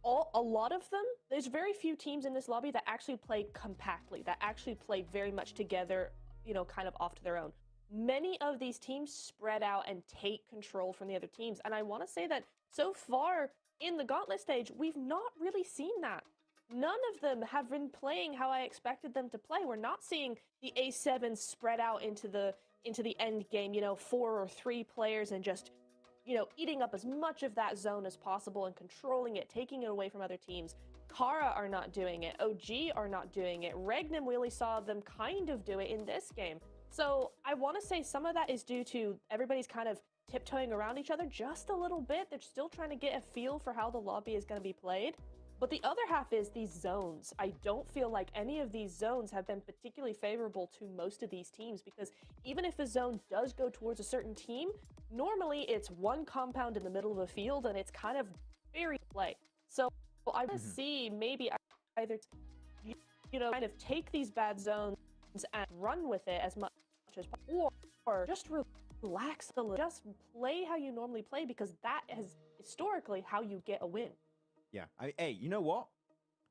S7: a lot of them, there's very few teams in this lobby that actually play compactly, that actually play very much together, you know, kind of off to their own. Many of these teams spread out and take control from the other teams, and I want to say that so far in the Gauntlet stage, we've not really seen that. None of them have been playing how I expected them to play. We're not seeing the A7 spread out into the end game, you know, 4 or 3 players and just, you know, eating up as much of that zone as possible and controlling it, taking it away from other teams. Kara are not doing it. OG are not doing it. Regnum, we only saw them kind of do it in this game. So I want to say some of that is due to everybody's kind of tiptoeing around each other just a little bit. They're still trying to get a feel for how the lobby is going to be played. But the other half is these zones. I don't feel like any of these zones have been particularly favorable to most of these teams, because even if a zone does go towards a certain team, normally it's one compound in the middle of a field and it's kind of very play. So I want to see maybe either, you know, kind of take these bad zones and run with it as much as possible, or just relax a little, just play how you normally play, because that is historically how you get a win.
S6: Yeah. Hey, you know what?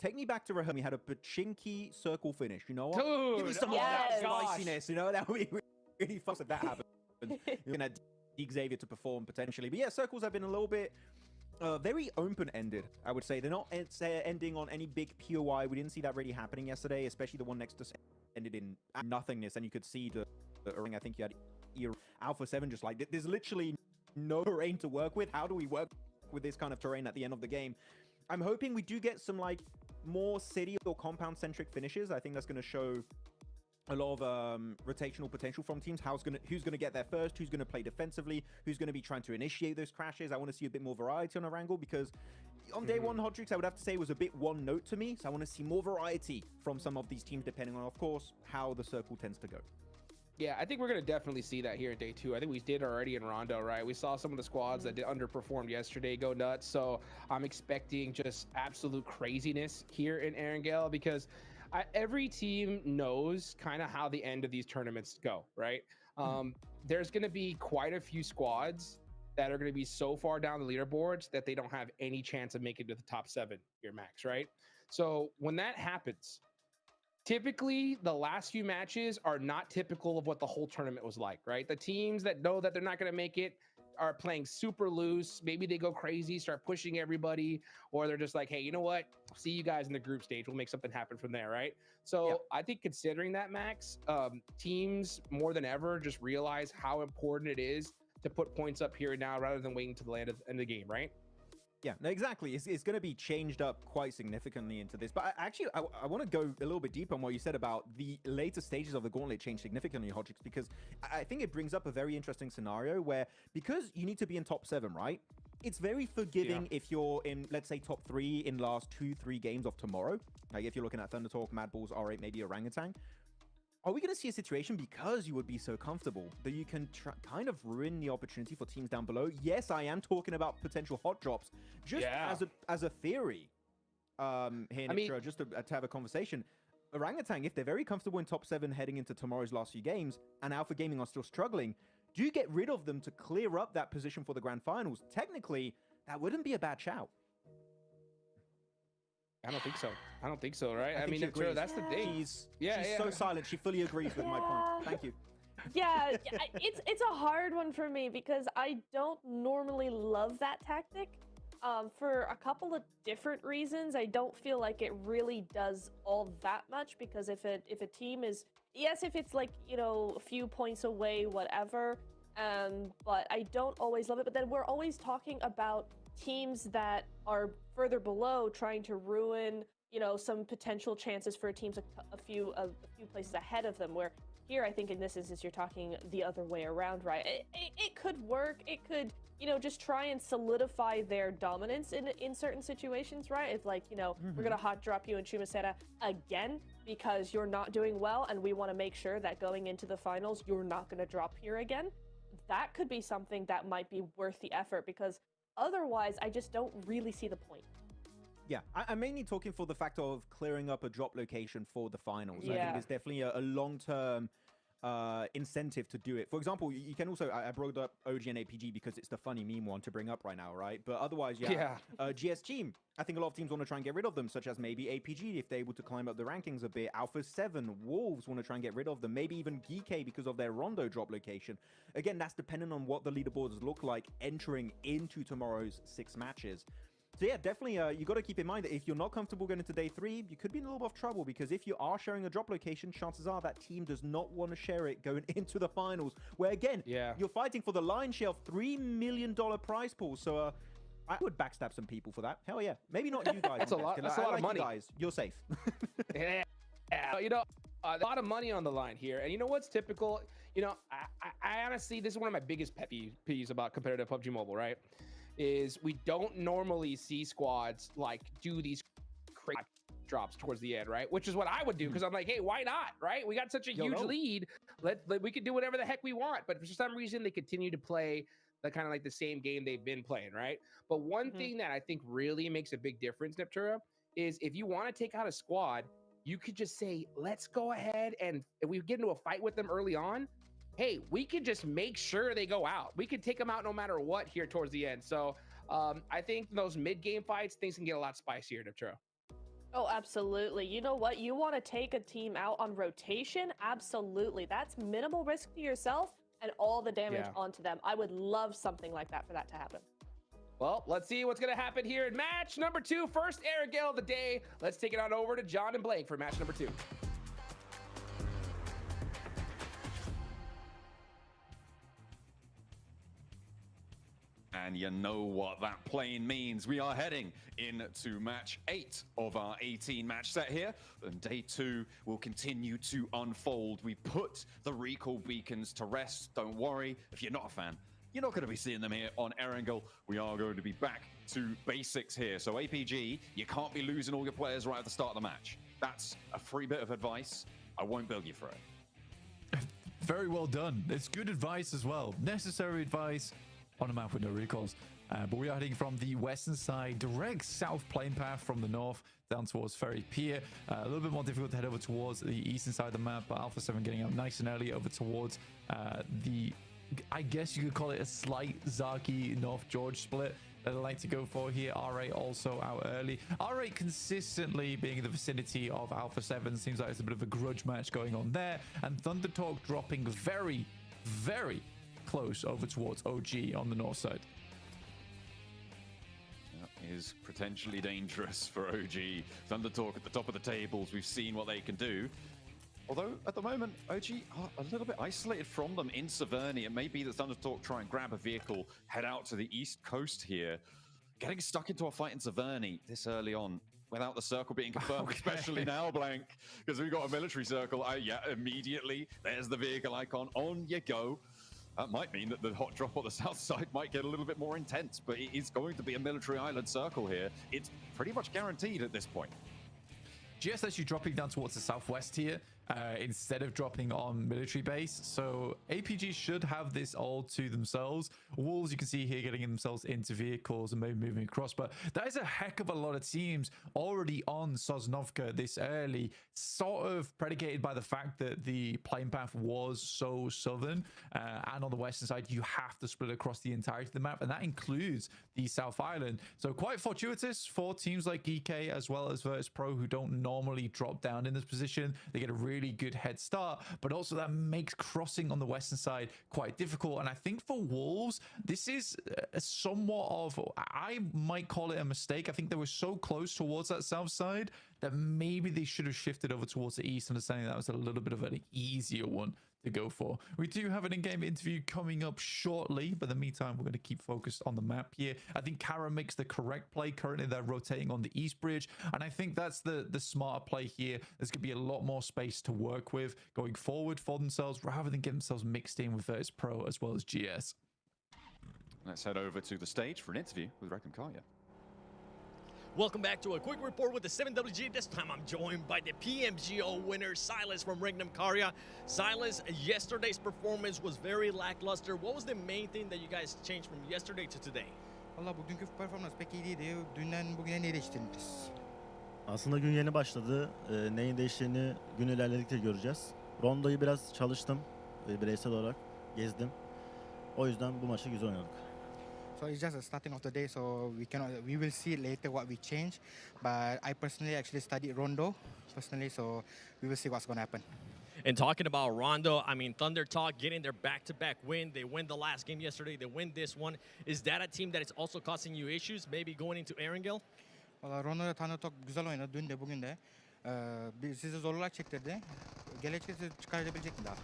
S6: Take me back to Raheem. We had a Pachinki circle finish. You know what?
S5: Dude,
S6: give me some of that spiciness. You know, that would be really fun if that happened. You're gonna need Xavier to perform potentially. But yeah, circles have been a little bit very open-ended, I would say. They're not ending on any big POI. We didn't see that really happening yesterday, especially the one next to ended in nothingness, and you could see the ring. I think you had Alpha 7 just like, there's literally no terrain to work with. How do we work with this kind of terrain at the end of the game? I'm hoping we do get some like more city or compound centric finishes. I think that's going to show a lot of rotational potential from teams. Who's gonna get there first, who's gonna play defensively, who's gonna be trying to initiate those crashes. I want to see a bit more variety on our angle, because on day one, Hodgix, I would have to say, was a bit one note to me. So I want to see more variety from some of these teams, depending on, of course, how the circle tends to go.
S5: Yeah, I think we're going to definitely see that here in day 2. I think we did already in Rondo, right? We saw some of the squads that underperformed yesterday go nuts. So I'm expecting just absolute craziness here in Erangel, because every team knows kind of how the end of these tournaments go, right? there's going to be quite a few squads that are going to be so far down the leaderboards that they don't have any chance of making it to the top 7 here, max, right? So when that happens, typically the last few matches are not typical of what the whole tournament was like, right? The teams that know that they're not going to make it are playing super loose. Maybe they go crazy, start pushing everybody, or they're just like, hey, you know what? See you guys in the group stage. We'll make something happen from there, right? So I think considering that, Max, teams more than ever just realize how important it is to put points up here and now rather than waiting to the end of the game, right?
S6: Yeah, no, exactly. It's going to be changed up quite significantly into this. But I want to go a little bit deeper on what you said about the later stages of the Gauntlet change significantly, Hodgix, because I think it brings up a very interesting scenario where, because you need to be in top 7, right? It's very forgiving if you're in, let's say, top 3 in last 2-3 games of tomorrow. Like if you're looking at Thunder Talk, Mad Balls, R8, maybe Orangutan. Are we going to see a situation, because you would be so comfortable, that you can kind of ruin the opportunity for teams down below? Yes, I am talking about potential hot drops, just as a theory. Here, Nitro, just to have a conversation. Orangutan, if they're very comfortable in top 7 heading into tomorrow's last few games, and Alpha Gaming are still struggling, do you get rid of them to clear up that position for the grand finals? Technically, that wouldn't be a bad shout.
S5: I don't think so. I don't think so, right?
S6: I mean,
S5: that's the thing.
S6: She's so silent. She fully agrees with my point. Thank you.
S7: Yeah, it's a hard one for me because I don't normally love that tactic. For a couple of different reasons. I don't feel like it really does all that much, because if a team is, yes, if it's like, you know, a few points away, whatever, but I don't always love it. But then we're always talking about teams that are further below trying to ruin, you know, some potential chances for teams a few places ahead of them, where here I think in this instance you're talking the other way around, right? It could work. It could, you know, just try and solidify their dominance in certain situations, right? It's like, you know, we're gonna hot drop you in Chumacera again because you're not doing well, and we want to make sure that going into the finals you're not gonna drop here again. That could be something that might be worth the effort, because otherwise I just don't really see the point.
S6: Yeah, I'm mainly talking for the fact of clearing up a drop location for the finals.
S7: Yeah.
S6: I think there's definitely a long-term incentive to do it. For example, you can also, I brought up OG and APG because it's the funny meme one to bring up right now, right? But otherwise, GS Team, I think a lot of teams want to try and get rid of them, such as maybe APG if they're able to climb up the rankings a bit. Alpha 7, Wolves want to try and get rid of them. Maybe even GK because of their Rondo drop location. Again, that's dependent on what the leaderboards look like entering into tomorrow's 6 matches. So yeah, definitely, you got to keep in mind that if you're not comfortable going into day 3, you could be in a little bit of trouble, because if you are sharing a drop location, chances are that team does not want to share it going into the finals, where again, you're fighting for the lion's share of $3 million prize pool. So I would backstab some people for that. Hell yeah. Maybe not you guys.
S5: That's a lot of money.
S6: You guys. You're safe.
S5: Yeah. You know, a lot of money on the line here. And you know what's typical? You know, I honestly, this is one of my biggest pet peeves about competitive PUBG Mobile, right? Is we don't normally see squads like do these crazy drops towards the end, right? Which is what I would do, because I'm like, hey, why not, right? We got such a huge lead. We could do whatever the heck we want. But for some reason, they continue to play the kind of like the same game they've been playing, right? But one thing that I think really makes a big difference, Neptura, is if you want to take out a squad, you could just say, let's go ahead, and if we get into a fight with them early on, hey, we could just make sure they go out. We could take them out no matter what here towards the end. So I think those mid-game fights, things can get a lot spicier, Neptura.
S7: Oh, absolutely. You know what? You want to take a team out on rotation? Absolutely. That's minimal risk to yourself and all the damage onto them. I would love something like that for that to happen.
S5: Well, let's see what's going to happen here in match number 2. First air gale of the day. Let's take it on over to John and Blake for match number 2.
S8: And you know what that plane means. We are heading into match 8 of our 18 match set here. And day 2 will continue to unfold. We put the recall beacons to rest. Don't worry, if you're not a fan, you're not going to be seeing them here on Erangel. We are going to be back to basics here. So APG, you can't be losing all your players right at the start of the match. That's a free bit of advice. I won't bill you for it.
S9: Very well done. It's good advice as well. Necessary advice on a map with no recalls. But we are heading from the western side, direct south plane path from the north down towards Ferry Pier. A little bit more difficult to head over towards the eastern side of the map, but Alpha 7 getting up nice and early over towards the I guess you could call it a slight Zaki North George split that I like to go for here. R8 also out early. R8 consistently being in the vicinity of Alpha 7. Seems like it's a bit of a grudge match going on there. And Thunder Talk dropping very, very close over towards OG on the north side.
S8: That is potentially dangerous for OG. Thunder Talk at the top of the tables. We've seen what they can do. Although, at the moment, OG are a little bit isolated from them in Severny. It may be that Thunder Talk try and grab a vehicle, head out to the east coast here. Getting stuck into a fight in Severny this early on, without the circle being confirmed, especially now, Blank, because we've got a military circle. Yeah, immediately, there's the vehicle icon. On you go. That might mean that the hot drop on the south side might get a little bit more intense, but it is going to be a military island circle here. It's pretty much guaranteed at this point.
S9: GS actually dropping down towards the southwest here instead of dropping on military base. So APG should have this all to themselves. Wolves, you can see here, getting themselves into vehicles and maybe moving across. But that is a heck of a lot of teams already on Sosnovka this early, sort of predicated by the fact that the playing path was so southern. And on the western side, you have to split across the entirety of the map. And that includes the South Island. So quite fortuitous for teams like EK as well as Virtus Pro, who don't normally drop down in this position. They get a really good head start, but also that makes crossing on the western side quite difficult. And I think for Wolves, this is a somewhat of, I might call it a mistake. I think they were so close towards that south side that maybe they should have shifted over towards the east, understanding that was a little bit of an easier one to go for. We do have an in-game interview coming up shortly, but in the meantime, we're going to keep focused on the map here. I think Kara makes the correct play. Currently, they're rotating on the east bridge, and I think that's the smarter play here. There's going to be a lot more space to work with going forward for themselves, rather than get themselves mixed in with Virtus Pro as well as GS.
S8: Let's head over to the stage for an interview with Regnum Kaya.
S1: Welcome back to a quick report with the 7WG. This time I'm joined by the PMGO winner, Silas from Regnum Karya. Silas, yesterday's performance was very lackluster. What was the main thing that you guys changed from yesterday to today?
S10: Valla bugünkü performans pek iyi değildi. Dünden bugüne ne değiştirdiniz?
S11: Aslında gün yeni başladı. Neyin değiştiğini gün ilerledikçe göreceğiz. Rondo'yu biraz çalıştım. Bireysel olarak gezdim. O yüzden bu maçı güzel oynadık.
S10: So it's just the starting of the day, so we will see later what we change. But I personally actually studied Rondo personally, so we will see what's going to happen.
S1: And talking about Rondo, I mean, Thunder Talk getting their back-to-back win. They win the last game yesterday. They win this one. Is that a team that is also causing you issues, maybe going into Erangel?
S10: Valla Rondo'da Thunder Talk güzel oynadı dün de bugün de. Sizi zorluğa çektirdi. Gelecekte sizi çıkarabilecek mi daha?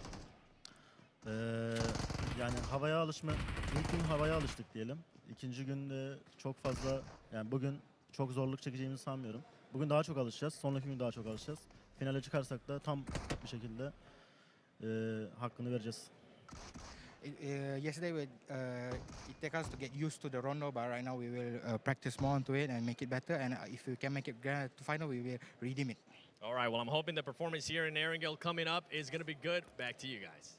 S11: Yani havaya alışma, ilk gün havaya alıştık diyelim. İkinci günde çok fazla, yani bugün çok zorluk çekeceğimizi sanmıyorum. Bugün daha çok alışacağız, sonraki gün daha çok alışacağız. Finale çıkarsak da tam bir şekilde hakkını vereceğiz.
S10: Yesterday it took us to get used to the Rondo, but right now we will practice more onto it and make it better. And if we can make it to final, we will redeem it.
S1: All right, well, I'm hoping the performance here in Erangel coming up is going to be good. Back to you guys.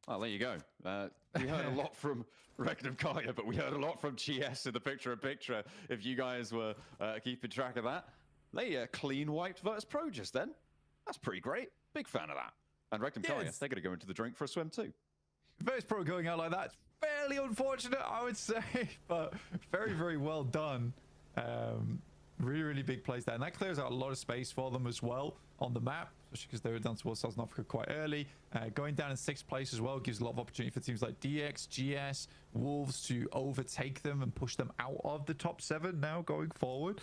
S8: Well, there you go. We heard a lot from Regnum Kaya, but we heard a lot from GS in the picture-in-picture, if you guys were keeping track of that. They clean wiped Virtus Pro just then. That's pretty great. Big fan of that. And Regnum Kaya, they're going to go into the drink for a swim too.
S9: Virtus Pro going out like that, fairly unfortunate, I would say, but very, very well done. Really, really big plays there. And that clears out a lot of space for them as well on the map, especially because they were down towards Sosnovka quite early. Going down in 6th place as well gives a lot of opportunity for teams like DX, GS, Wolves to overtake them and push them out of the top 7 now going forward.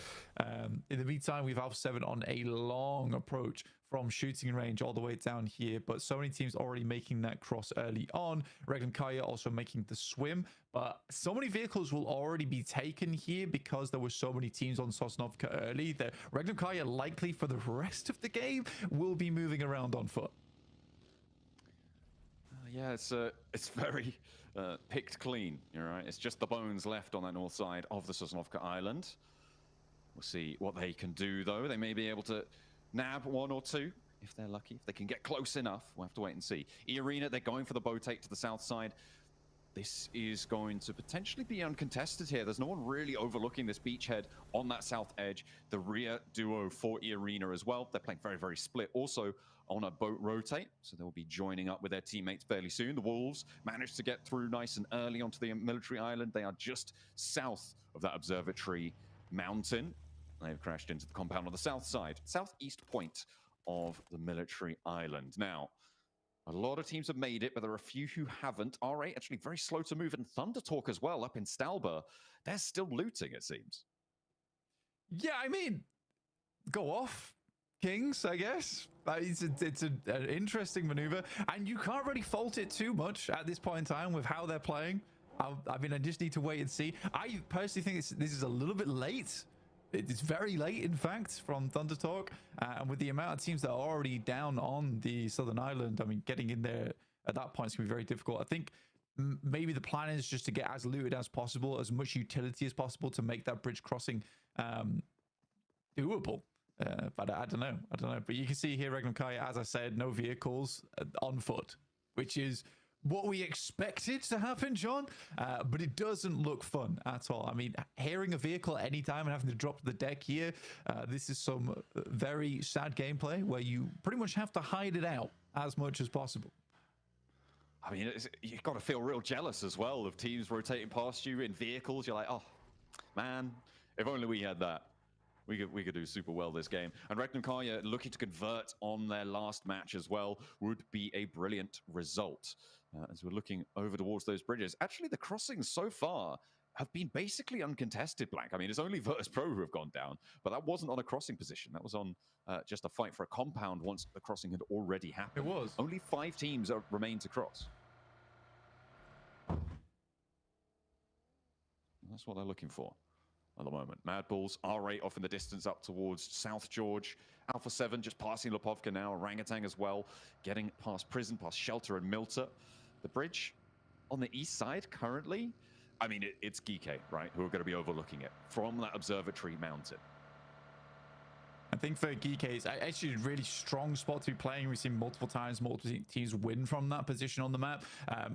S9: In the meantime, we have Alpha 7 on a long approach from shooting range all the way down here, but so many teams already making that cross early on. Regnum Kaya also making the swim, but so many vehicles will already be taken here because there were so many teams on Sosnovka early that Regnum Kaya likely for the rest of the game will be moving around on foot.
S8: Yeah, it's very picked clean, you're right. It's just the bones left on that north side of the Sosnovka Island. We'll see what they can do, though. They may be able to nab 1 or 2 if they're lucky. If they can get close enough, we'll have to wait and see. E-Arena, they're going for the bow take to the south side. this is going to potentially be uncontested here. There's no one really overlooking this beachhead on that south edge. The rear duo for E Arena as well. They're playing very, very split. Also on a boat rotate, so they'll be joining up with their teammates fairly soon. The Wolves managed to get through nice and early onto the military island. They are just south of that observatory mountain. They've crashed into the compound on the south side, southeast point of the military island. Now, a lot of teams have made it, but there are a few who haven't. R8 actually very slow to move, and Thunder Talk as well up in Stalber. They're still looting, it seems.
S9: Yeah, I mean, go off, Kings, I guess. It's an interesting maneuver, and you can't really fault it too much at this point in time with how they're playing. I mean, I just need to wait and see. I personally think this is a little bit late. It's very late, in fact, from Thunder Talk. And with the amount of teams that are already down on the Southern Island, I mean, getting in there at that point is going to be very difficult. I think maybe the plan is just to get as looted as possible, as much utility as possible to make that bridge crossing doable. But I don't know. But you can see here, Regnum Kai, as I said, no vehicles on foot, which is what we expected to happen, John, but it doesn't look fun at all. I mean, hearing a vehicle at any time and having to drop the deck here, this is some very sad gameplay where you pretty much have to hide it out as much as possible.
S8: I mean, you've got to feel real jealous as well of teams rotating past you in vehicles. You're like, oh, man, if only we had that. We could do super well this game. And Regnum Karya looking to convert on their last match as well would be a brilliant result. As we're looking over towards those bridges. Actually, the crossings so far have been basically uncontested, Blank. I mean, it's only Virtus Pro who have gone down, but that wasn't on a crossing position. That was on just a fight for a compound once the crossing had already happened.
S9: It was.
S8: Only 5 teams remain to cross. That's what they're looking for at the moment. Mad Bulls, R8 off in the distance up towards South George. Alpha 7 just passing Lipovka now. Orangutan as well, getting past Prison, past Shelter and Milter. The bridge on the east side currently, I mean, it's Gike, right, who are going to be overlooking it from that observatory mountain.
S9: I think for Geek, it's actually a really strong spot to be playing. We've seen multiple times, multiple teams win from that position on the map.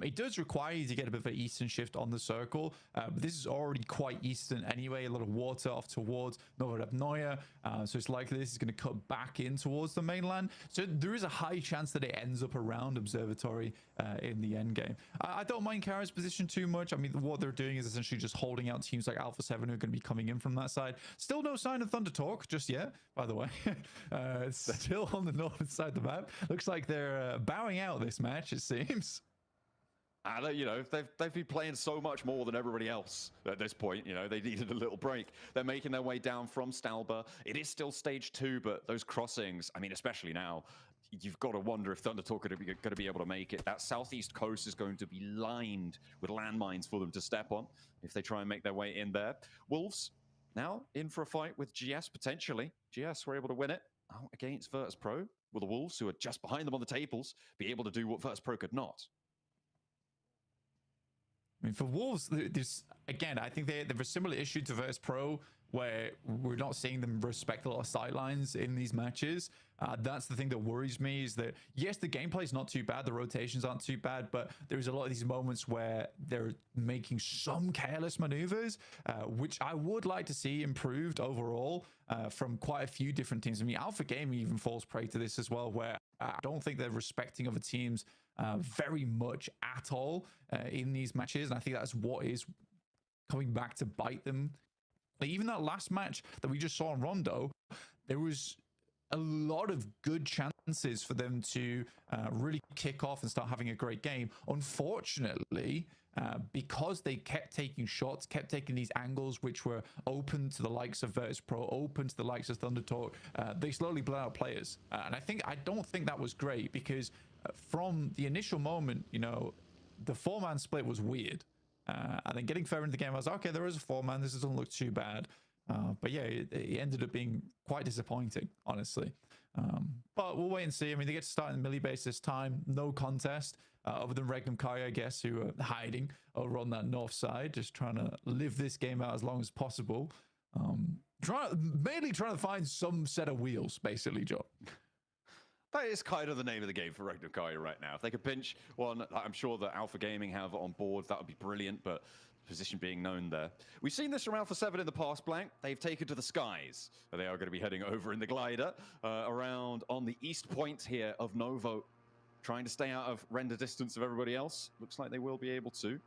S9: It does require you to get a bit of an eastern shift on the circle, but this is already quite eastern anyway. A lot of water off towards Novorabnoye, so it's likely this is going to cut back in towards the mainland. So there is a high chance that it ends up around Observatory in the end game. I don't mind Kara's position too much. I mean, what they're doing is essentially just holding out teams like Alpha 7 who are going to be coming in from that side. Still no sign of Thunder Talk just yet, by the way. It's still on the northern side of the map. Looks like they're bowing out this match, it seems.
S8: You know, they've been playing so much more than everybody else at this point. You know, they needed a little break. They're making their way down from Stalber. It is still stage 2, but those crossings, I mean, especially now, you've got to wonder if Thunder Talk are going to be able to make it. That southeast coast is going to be lined with landmines for them to step on if they try and make their way in there. Wolves now in for a fight with GS potentially. GS were able to win it out against Virtus Pro. Will the Wolves, who are just behind them on the tables, be able to do what Virtus Pro could not?
S9: I mean, for Wolves, there's, again, I think they have a similar issue to Virtus Pro where we're not seeing them respect a lot of sidelines in these matches. That's the thing that worries me, is that, yes, the gameplay is not too bad, the rotations aren't too bad, but there's a lot of these moments where they're making some careless maneuvers, which I would like to see improved overall from quite a few different teams. I mean, Alpha Gaming even falls prey to this as well, where I don't think they're respecting other teams very much at all in these matches, and I think that's what is coming back to bite them. Like, even that last match that we just saw in Rondo, there was a lot of good chances for them to really kick off and start having a great game. Unfortunately, because they kept taking shots, kept taking these angles which were open to the likes of Virtus Pro, open to the likes of Thunder Talk, they slowly blew out players. And I don't think that was great, because from the initial moment, you know, the 4-man split was weird. And then getting further into the game, I was like, okay, there is a 4-man. This doesn't look too bad. But yeah, it ended up being quite disappointing, honestly. But we'll wait and see. I mean, they get to start in the Millie base this time. No contest, other than Regnum Kai, I guess, who are hiding over on that north side, just trying to live this game out as long as possible. Mainly trying to find some set of wheels, basically, Joe.
S8: That is kind of the name of the game for Regnum Kaya right now. If they could pinch one, I'm sure that Alpha Gaming have on board, that would be brilliant, but position being known there. We've seen this from Alpha 7 in the past, Blank. They've taken to the skies. They are going to be heading over in the glider around on the east point here of Novo, trying to stay out of render distance of everybody else. Looks like they will be able to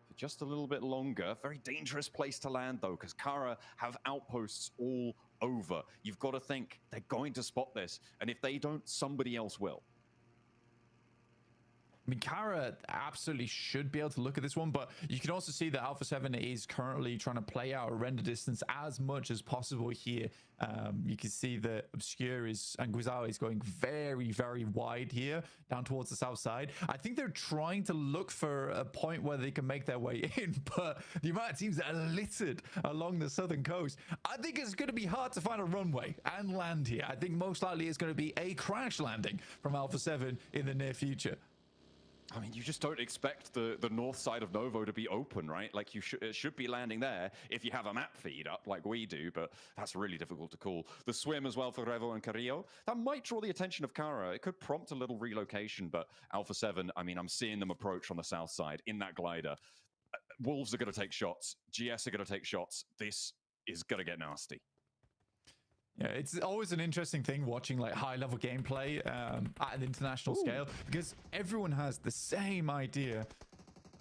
S8: for just a little bit longer. Very dangerous place to land, though, because Kara have outposts all over. You've got to think they're going to spot this, and if they don't, somebody else will.
S9: I mean, Kara absolutely should be able to look at this one, but you can also see that Alpha 7 is currently trying to play out a render distance as much as possible here. You can see that Obscure and Guizao is going very, very wide here, down towards the south side. I think they're trying to look for a point where they can make their way in, but the amount of teams that are littered along the southern coast, I think it's going to be hard to find a runway and land here. I think most likely it's going to be a crash landing from Alpha 7 in the near future.
S8: I mean, you just don't expect the north side of Novo to be open, right? Like, it should be landing there if you have a map feed up like we do, but that's really difficult to call. The swim as well for Revo and Carrillo, that might draw the attention of Kara. It could prompt a little relocation, but Alpha 7, I mean, I'm seeing them approach on the south side in that glider. Wolves are going to take shots. GS are going to take shots. This is going to get nasty.
S9: Yeah, it's always an interesting thing watching like high-level gameplay at an international scale, because everyone has the same idea.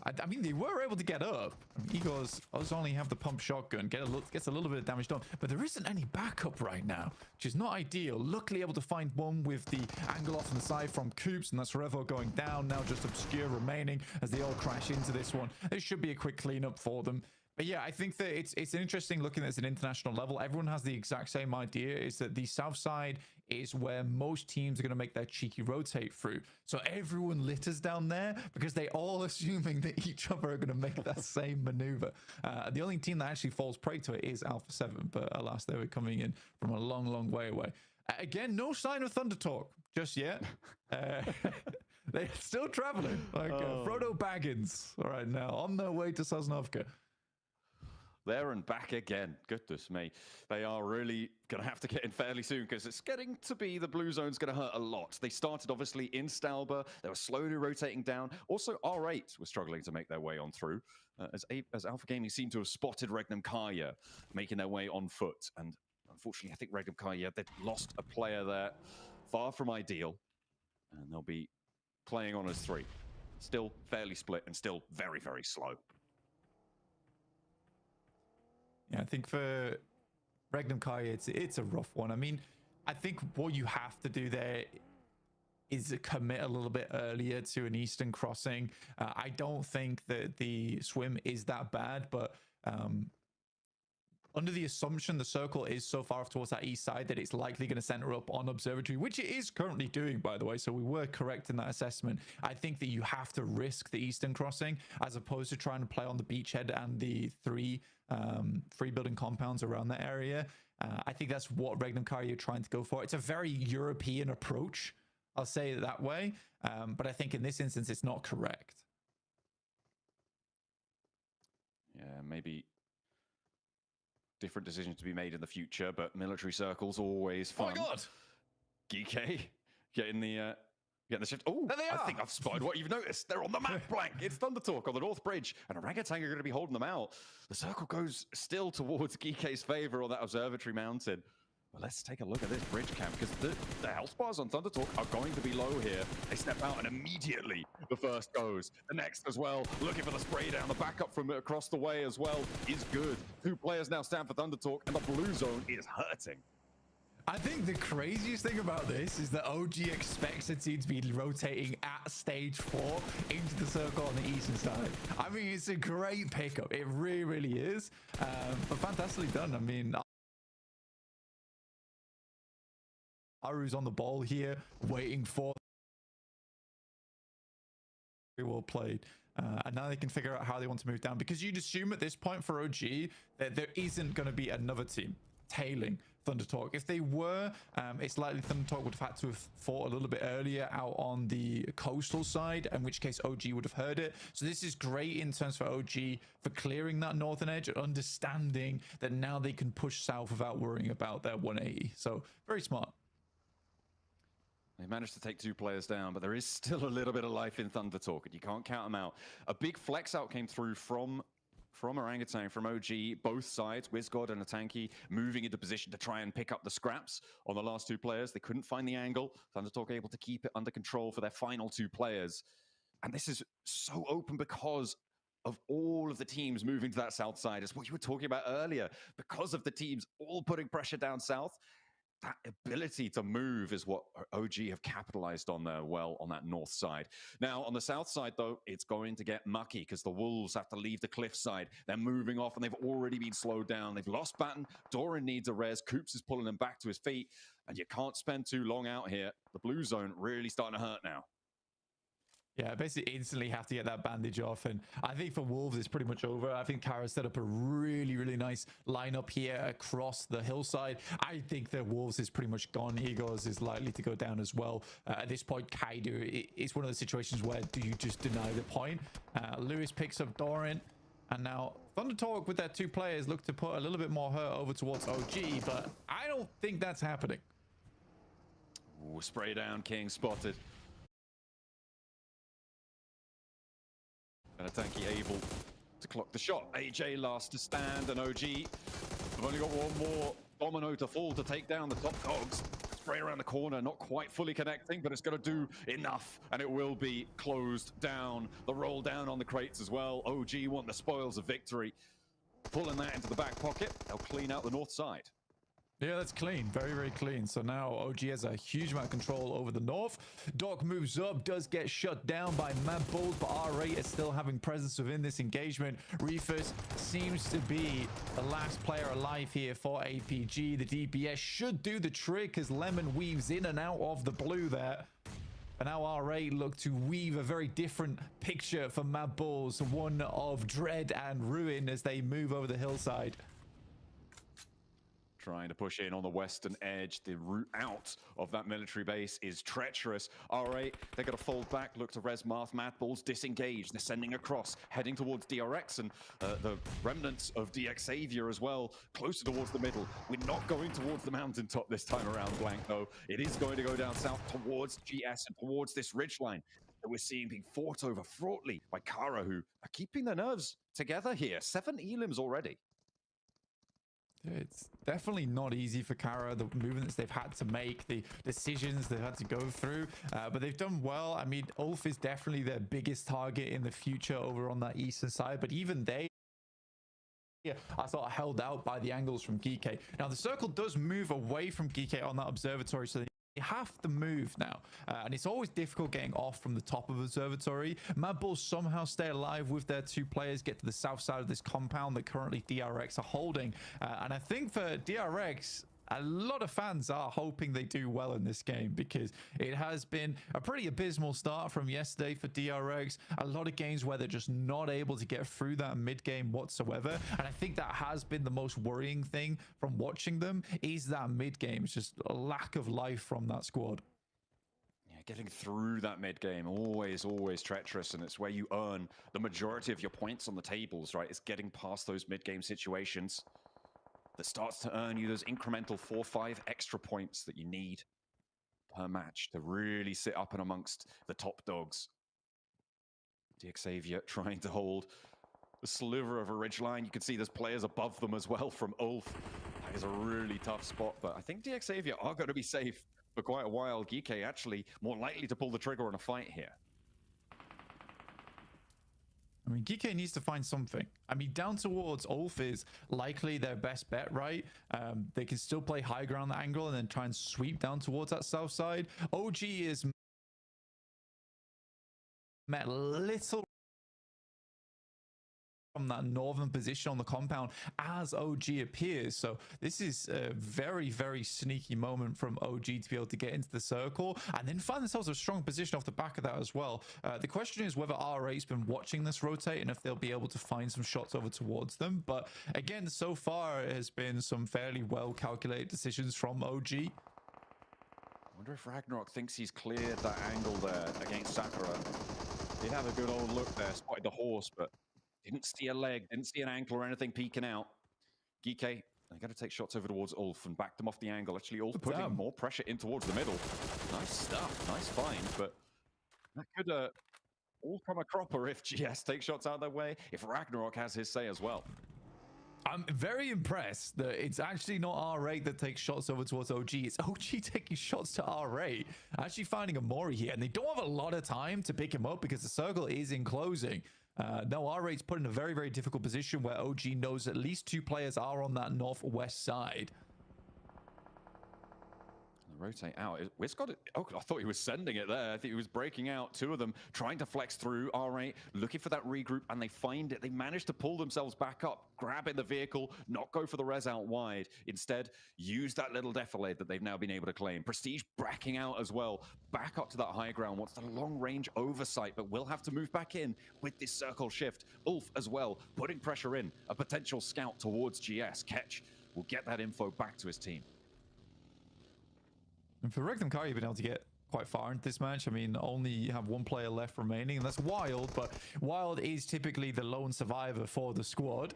S9: I mean, they were able to get up. Igor's only have the pump shotgun, gets a little bit of damage done, but there isn't any backup right now, which is not ideal. Luckily able to find one with the angle off on the side from Coops, and that's Revo going down. Now just Obscure remaining as they all crash into this one. There should be a quick cleanup for them. But yeah, I think that it's interesting looking at an international level. Everyone has the exact same idea, is that the south side is where most teams are going to make their cheeky rotate through. So everyone litters down there because they all assuming that each other are going to make that same maneuver. The only team that actually falls prey to it is Alpha 7, but alas, they were coming in from a long, long way away. Again, no sign of Thunder Talk just yet. They're still traveling like Frodo Baggins right now on their way to Sosnovka.
S8: There and back again. Goodness me. They are really going to have to get in fairly soon, because it's getting to be the blue zone's going to hurt a lot. They started obviously in Stalber. They were slowly rotating down. Also, R8 was struggling to make their way on through, as Alpha Gaming seemed to have spotted Regnum Kaya making their way on foot. And unfortunately, I think Regnum Kaya, they've lost a player there. Far from ideal. And they'll be playing on as 3. Still fairly split and still very, very slow.
S9: Yeah, I think for Regnum Kaya, it's a rough one. I mean, I think what you have to do there is commit a little bit earlier to an eastern crossing. I don't think that the swim is that bad, but under the assumption the circle is so far off towards that east side that it's likely going to center up on observatory, which it is currently doing, by the way, so we were correct in that assessment. I think that you have to risk the eastern crossing as opposed to trying to play on the beachhead and the three building compounds around that area. I think that's what Regnum Kaya are trying to go for. It's a very European approach, I'll say it that way, but I think in this instance it's not correct.
S8: Yeah, maybe different decisions to be made in the future, but military circles always fun.
S9: Oh my god!
S8: GK getting the shift. Oh, I think I've spotted what you've noticed. They're on the map, Blank. It's Thunder Talk on the North Bridge, and Orangutan are going to be holding them out. The circle goes still towards GK's favor on that observatory mountain. Well, let's take a look at this bridge camp, because the health bars on Thunder Talk are going to be low here. They step out, and immediately the first goes. The next as well, looking for the spray down. The backup from across the way as well is good. 2 players now stand for Thunder Talk, and the blue zone is hurting.
S9: I think the craziest thing about this is that OG expects it to be rotating at stage 4 into the circle on the eastern side. I mean, it's a great pickup. It really, really is. But fantastically done. I mean, Aru's on the ball here, waiting for very well played. And now they can figure out how they want to move down, because you'd assume at this point for OG that there isn't going to be another team tailing Thunder Talk. If they were, it's likely Thunder Talk would have had to have fought a little bit earlier out on the coastal side, in which case OG would have heard it. So this is great in terms for OG for clearing that northern edge and understanding that now they can push south without worrying about their 180. So very smart.
S8: They managed to take 2 players down, but there is still a little bit of life in Thunder Talk, and you can't count them out. A big flex out came through from Orangutan, from OG, both sides, WizGod and Atanki moving into position to try and pick up the scraps on the last 2 players. They couldn't find the angle. Thunder Talk able to keep it under control for their final 2 players. And this is so open because of all of the teams moving to that south side. It's what you were talking about earlier. Because of the teams all putting pressure down south, that ability to move is what OG have capitalized on there well on that north side. Now, on the south side, though, it's going to get mucky because the Wolves have to leave the cliff side. They're moving off, and they've already been slowed down. They've lost Batten. Doran needs a res. Coops is pulling him back to his feet, and you can't spend too long out here. The blue zone really starting to hurt now.
S9: Yeah, basically instantly have to get that bandage off. And I think for Wolves, it's pretty much over. I think Kara set up a really, really nice lineup here across the hillside. I think that Wolves is pretty much gone. Egos is likely to go down as well. At this point, Kaido, it's one of the situations where do you just deny the point? Lewis picks up Doran. And now Thunder Talk with their 2 players look to put a little bit more hurt over towards OG, but I don't think that's happening.
S8: Ooh, spray down, King spotted. And Atanki able to clock the shot. AJ last to stand, and OG have only got one more domino to fall to take down the top dogs. Spray around the corner, not quite fully connecting, but it's going to do enough, and it will be closed down. The roll down on the crates as well. OG want the spoils of victory. Pulling that into the back pocket. They'll clean out the north side.
S9: Yeah, that's clean. Very, very clean. So now OG has a huge amount of control over the north. Doc moves up, does get shut down by Mad Bulls, but R8 is still having presence within this engagement. Reefus seems to be the last player alive here for APG. The DPS should do the trick as Lemon weaves in and out of the blue there. And now R8 look to weave a very different picture for Mad Bulls, one of dread and ruin as they move over the hillside.
S8: Trying to push in on the western edge. The route out of that military base is treacherous. R8, they're going to fold back, look to res Marth. Mad Bulls disengage. They're sending across, heading towards DRX and the remnants of DX Savior as well, closer towards the middle. We're not going towards the mountaintop this time around, Blank, though. It is going to go down south towards GS and towards this ridgeline that we're seeing being fought over fraughtly by Kara, who are keeping their nerves together here. 7 elims already.
S9: It's definitely not easy for Kara, the movements they've had to make, the decisions they've had to go through, but they've done well. I mean, Ulf is definitely their biggest target in the future over on that eastern side, but even they are sort of held out by the angles from Geeke. Now, the circle does move away from Geeke on that observatory, so they have to move now, and it's always difficult getting off from the top of observatory. Mad Bulls somehow stay alive with their 2 players, get to the south side of this compound that currently DRX are holding, and I think for DRX, a lot of fans are hoping they do well in this game because it has been a pretty abysmal start from yesterday for DRX. A lot of games where they're just not able to get through that mid game whatsoever. And I think that has been the most worrying thing from watching them is that mid game. It's just a lack of life from that squad.
S8: Yeah, getting through that mid game, always treacherous, and it's where you earn the majority of your points on the tables, right? It's getting past those mid game situations that starts to earn you those incremental 4-5 extra points that you need per match to really sit up and amongst the top dogs. DX Xavier trying to hold a sliver of a ridgeline. You can see there's players above them as well from Ulf. That is a really tough spot, but I think DX Xavier are going to be safe for quite a while. Geeke actually more likely to pull the trigger on a fight here.
S9: I mean, Geeke needs to find something. I mean, down towards Ulf is likely their best bet, right? They can still play high ground angle and then try and sweep down towards that south side. OG is met little from that northern position on the compound as OG appears. So this is a very, very sneaky moment from OG to be able to get into the circle and then find themselves a strong position off the back of that as well. The question is whether R8's been watching this rotate and if they'll be able to find some shots over towards them. But again, so far it has been some fairly well calculated decisions from OG.
S8: I wonder if Ragnarok thinks he's cleared that angle there against Sakura. He'd have a good old look there, spotted the horse, but didn't see a leg, didn't see an ankle or anything peeking out. Geeke They're going to take shots over towards Ulf and back them off the angle. Actually, Ulf putting
S9: Damn.
S8: more pressure in towards the middle. Nice stuff. Nice find, but that could all come a cropper if GS takes shots out of their way, if Ragnarok has his say as well.
S9: I'm very impressed that it's actually not R8 that takes shots over towards OG. It's OG taking shots to R8, actually finding a Mori here. And they don't have a lot of time to pick him up because the circle is in closing. Now R8's put in a very, very difficult position where OG knows at least 2 players are on that northwest side.
S8: Rotate out. Wiz got it. Oh, I thought he was sending it there. I think he was breaking out. 2 of them trying to flex through. R8 looking for that regroup, and they find it. They manage to pull themselves back up, grab in the vehicle, not go for the res out wide. Instead, use that little defilade that they've now been able to claim. Prestige backing out as well. Back up to that high ground. Wants the long range oversight, but will have to move back in with this circle shift. Ulf as well, putting pressure in. A potential scout towards GS. Ketch will get that info back to his team.
S9: And for Regnum Kari, you've been able to get quite far into this match. I mean, only have 1 player left remaining, and that's Wild, but Wild is typically the lone survivor for the squad.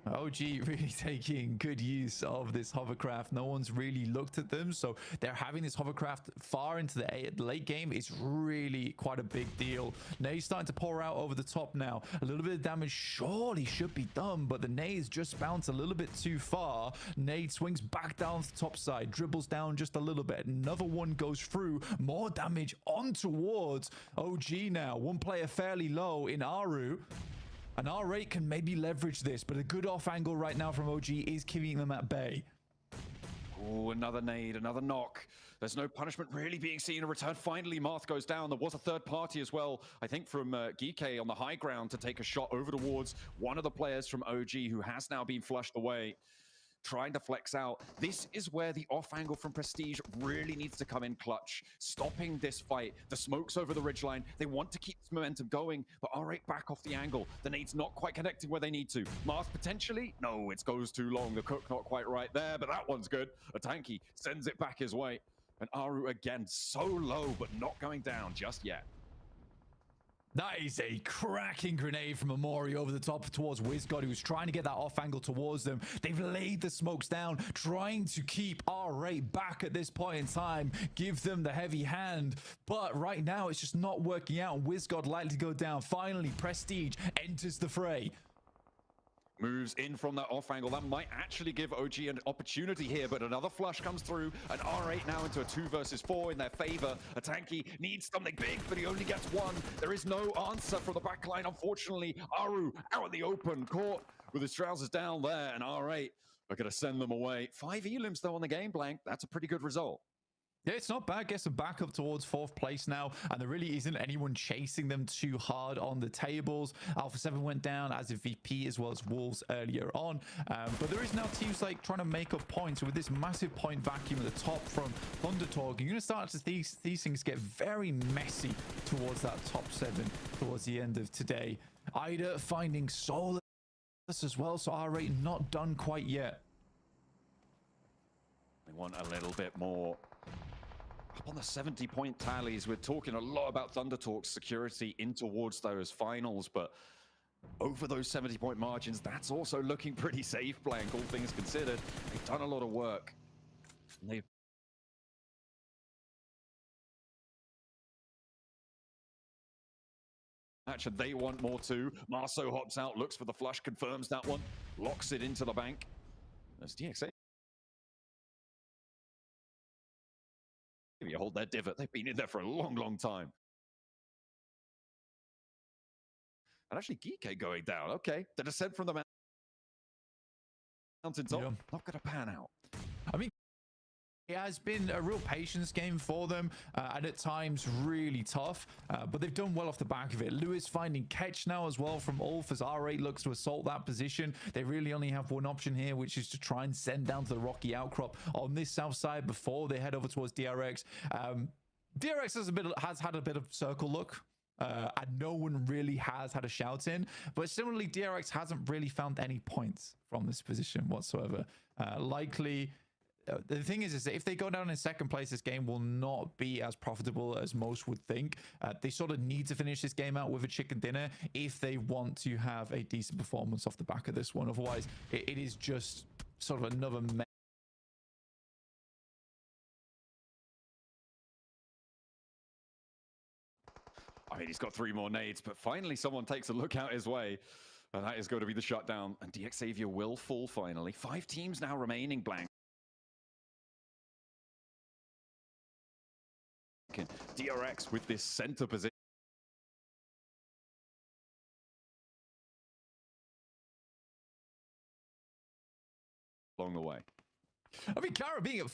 S9: OG really taking good use of this hovercraft. No one's really looked at them, so they're having this hovercraft far into the late game. It's really quite a big deal. Nade's starting to pour out over the top now. A little bit of damage surely should be done, but the nades just bounce a little bit too far. Nade swings back down to the top side, dribbles down just a little bit. Another one goes through. More damage on towards OG now. 1 player fairly low in Aru. And R8 can maybe leverage this, but a good off angle right now from OG is keeping them at bay.
S8: Oh, another nade, another knock. There's no punishment really being seen in return. Finally, Marth goes down. There was a third party as well, I think from Geeke on the high ground to take a shot over towards one of the players from OG who has now been flushed away. Trying to flex out. This is where the off angle from Prestige really needs to come in clutch, stopping this fight. The smoke's over the ridgeline. They want to keep this momentum going, but R8 back off the angle. The nade's not quite connecting where they need to. Mars potentially? No, it goes too long. The cook not quite right there, but that one's good. A tanky sends it back his way. And Aru again, so low, but not going down just yet.
S9: That is a cracking grenade from Amori over the top towards WizGod, who's trying to get that off angle towards them. They've laid the smokes down, trying to keep R8 back at this point in time, give them the heavy hand. But right now, it's just not working out. WizGod likely to go down. Finally, Prestige enters the fray.
S8: Moves in from that off angle. That might actually give OG an opportunity here, but another flush comes through, and R8 now into a 2 versus 4 in their favor. A tanky needs something big, but he only gets 1. There is no answer from the backline, unfortunately. Aru out in the open, caught with his trousers down there, and R8 are going to send them away. 5 elims though on the game blank. That's a pretty good result.
S9: Yeah, it's not bad. Gets them back up towards 4th place now, and there really isn't anyone chasing them too hard on the tables. Alpha 7 went down as a VP as well as Wolves earlier on, but there is now teams like trying to make up points with this massive point vacuum at the top from Thundertalk. You're going to start to see these things get very messy towards that top 7 towards the end of today. Ida finding Solus as well, so R8 not done quite yet.
S8: They want a little bit more. Up on the 70-point tallies, we're talking a lot about Thundertalk's security in towards those finals, but over those 70-point margins, that's also looking pretty safe, Blank, all things considered. They've done a lot of work. And they want more too. Marceau hops out, looks for the flush, confirms that one, locks it into the bank. As DXA you hold their divot. They've been in there for a long, long time. And actually, Geeke going down. Okay, the descent from the mountaintop.
S9: Yeah.
S8: Not going to pan out.
S9: I mean, it has been a real patience game for them, and at times really tough, but they've done well off the back of it. Lewis finding catch now as well from Ulf as R8 looks to assault that position. They really only have one option here, which is to try and send down to the rocky outcrop on this south side before they head over towards DRX. DRX has had a bit of circle look. And no one really has had a shout in, but similarly DRX hasn't really found any points from this position whatsoever. Likely the thing is that if they go down in 2nd place, this game will not be as profitable as most would think. They sort of need to finish this game out with a chicken dinner if they want to have a decent performance off the back of this one. Otherwise, it is just sort of another
S8: I mean, he's got 3 more nades, but finally someone takes a look out his way. And that is going to be the shutdown. And DX Xavier will fall finally. 5 teams now remaining blank. DRX with this center position. Along the way.
S9: I mean, Kara being at